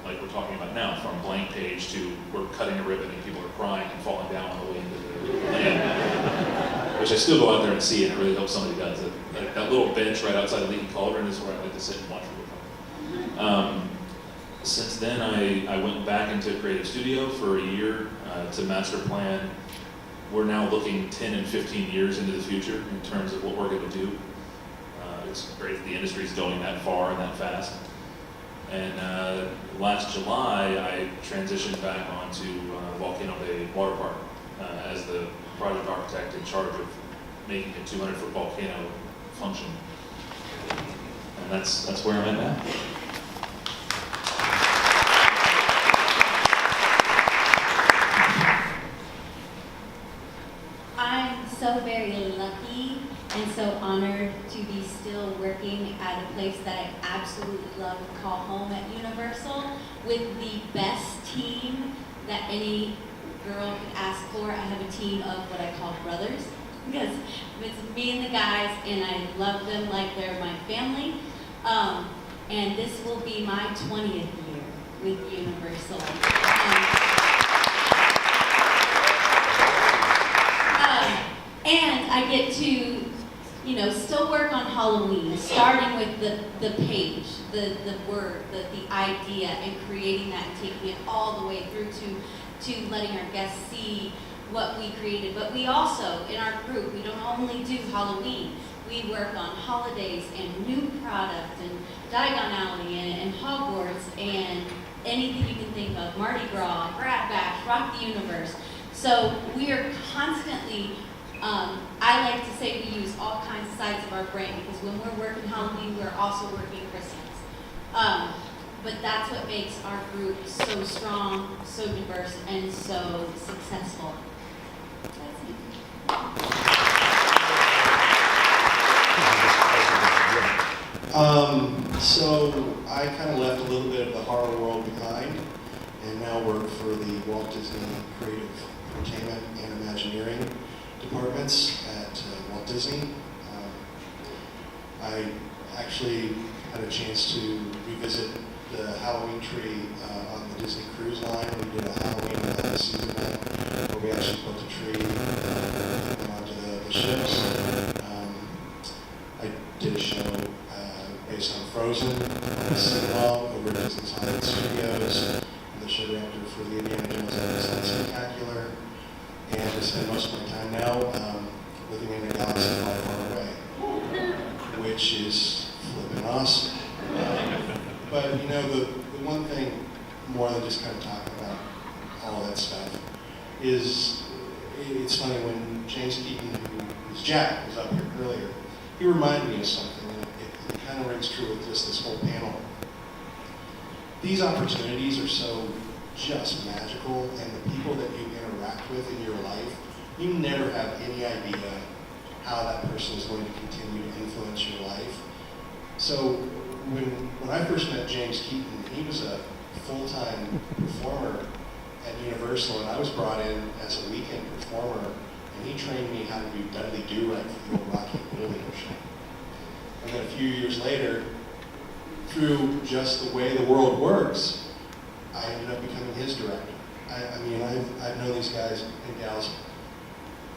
like we're talking about now, from blank page to we're cutting a ribbon and people are crying and falling down on the way into the land, which I still go out there and see, and I really hope somebody does. That little bench right outside the Leaky Cauldron is where I like to sit and watch people. Since then, I went back into Creative Studio for a year to master plan. We're now looking 10 and 15 years into the future in terms of what we're going to do. It's great that the industry is going that far and that fast. And last July, I transitioned back onto Volcano Bay Water Park as the project architect in charge of making a 200-foot volcano function. And that's where I'm at now. I'm so very lucky and so honored to be still working at a place that I absolutely love and call home at Universal, with the best team that any girl could ask for. I have a team of what I call brothers, because it's me and the guys, and I love them like they're my family. And this will be my 20th year with Universal. And I get to, still work on Halloween, starting with the page, the word, the idea, and creating that and taking it all the way through to letting our guests see what we created. But we also, in our group, we don't only do Halloween. We work on holidays and new product and Diagon Alley and Hogwarts and anything you can think of, Mardi Gras, Brat Bash, Rock the Universe. So we are constantly, I like to say we use all kinds of sides of our brain, because when we're working Halloween, we're also working Christmas. But that's what makes our group so strong, so diverse, and so successful. That's it. So I kind of left a little bit of the horror world behind, and now work for the Walt Disney Creative Entertainment and Imagineering departments at Walt Disney. I actually had a chance to revisit the Halloween tree on the Disney Cruise Line. We did a Halloween season event where we actually built a tree onto the ships. I did a show based on Frozen, a sing-along over at Disney's Hollywood Studios. I'm the show director for the Indiana Jones Episode Spectacular, and I spend most of my time now living in a galaxy far, far away, which is flippin' awesome. But you know, the one thing, more than just kind of talking about all that stuff, is it's funny when James Keaton, who was Jack, was up here earlier, he reminded me of something, and it kind of rings true with just this whole panel. These opportunities are so just magical, and the people that you interact with in your life, you never have any idea how that person is going to continue to influence your life. So when I first met James Keaton, he was a full-time performer at Universal, and I was brought in as a weekend performer, and he trained me how to do Dudley Do-Right for the old Rocky and Bullwinkle show. And then a few years later, through just the way the world works, I ended up becoming his director. I mean, I've known these guys and gals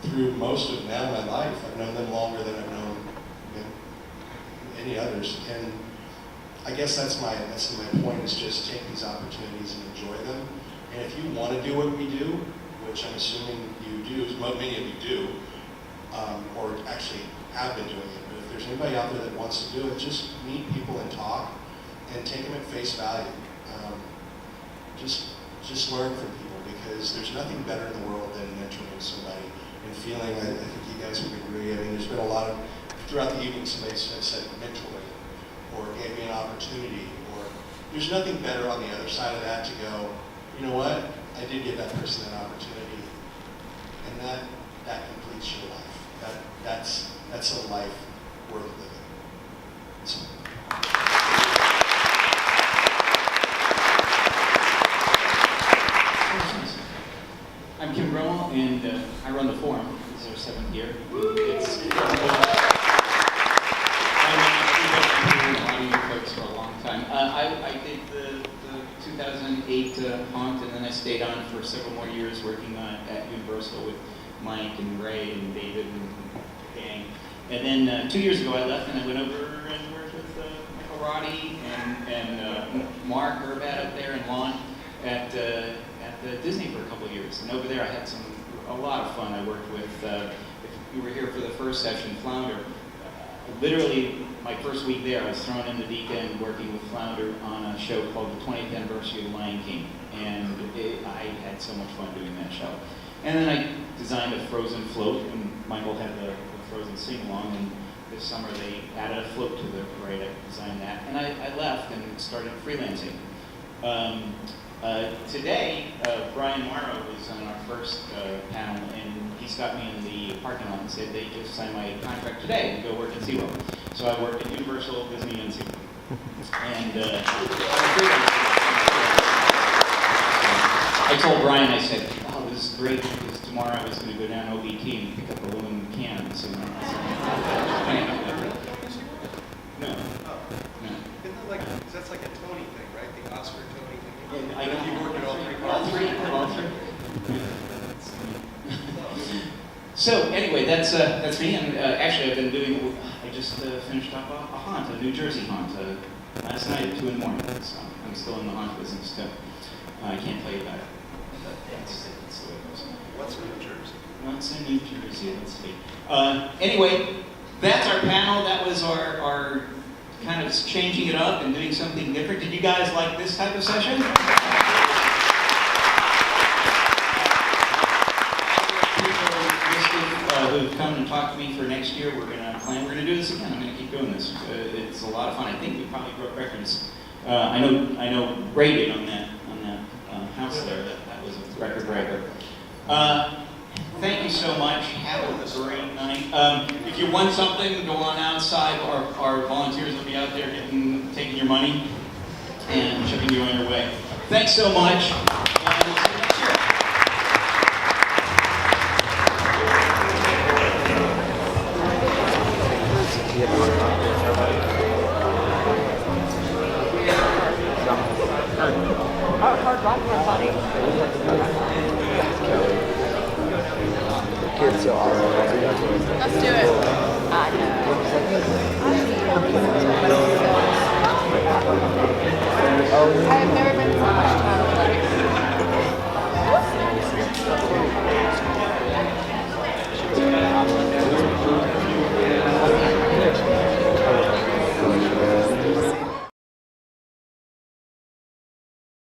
through most of now my life. I've known them longer than I've known any others. And I guess that's my point, is just take these opportunities and enjoy them. And if you want to do what we do, which I'm assuming you do, many of you do, or actually have been doing it, but if there's anybody out there that wants to do it, just meet people and talk and take them at face value. Just learn from people, because there's nothing better in the world than mentoring somebody and feeling, I think you guys would agree. I mean, there's been a lot of, throughout the evening, somebody said mentoring, or gave me an opportunity, or there's nothing better on the other side of that to go, you know what, I did give that person an opportunity, and that completes your life. That's a life worth living. So. I'm Kim Brummel, and I run the forum. This is our 7th year. It's I've been folks for a long time. I did the 2008 haunt, and then I stayed on for several more years working at Universal with Mike and Ray and David and the gang. And then 2 years ago I left, and I went over and worked with Michael Roddy and Mark Herbat up there and Lon at the Disney for a couple of years. And over there I had a lot of fun. I worked with, if you were here for the first session, Flounder. Literally, my first week there, I was thrown in the deep end working with Flounder on a show called the 20th Anniversary of The Lion King. And I had so much fun doing that show. And then I designed a Frozen float, and Michael had the Frozen sing-along, and this summer they added a float to the parade. I designed that. And I left and started freelancing. Today, Brian Morrow was on our first panel, and he stopped me in the parking lot and said they just signed my contract today to go work at SeaWorld. So I work at Universal, Disney, and SeaWorld. And I told Brian, I said, oh, this is great, because tomorrow I was going to go down OBT and pick up aluminum cans. And no. Isn't that like, that's like a Tony thing, right? The Oscar Tony thing. Yeah, I know. You worked at all three. So anyway, that's me. And actually, I've been doing. I just finished up a haunt, a New Jersey haunt, last night at 2 in the morning. So I'm still in the haunt business too. I can't tell you about it. But that's the way it goes. What's New Jersey? What's in New Jersey? Let's see. Anyway, that's our panel. That was our kind of changing it up and doing something different. Did you guys like this type of session? Who've come and talked to me for next year. We're gonna do this again. I'm gonna keep doing this. It's a lot of fun. I think we probably broke records. I know Ray did on that house there. That was a record breaker. Thank you so much. Have a great night. If you want something, go on outside. Our volunteers will be out there taking your money and shipping you on your way. Thanks so much. And we'll see you next year. Let's do it. I know. I have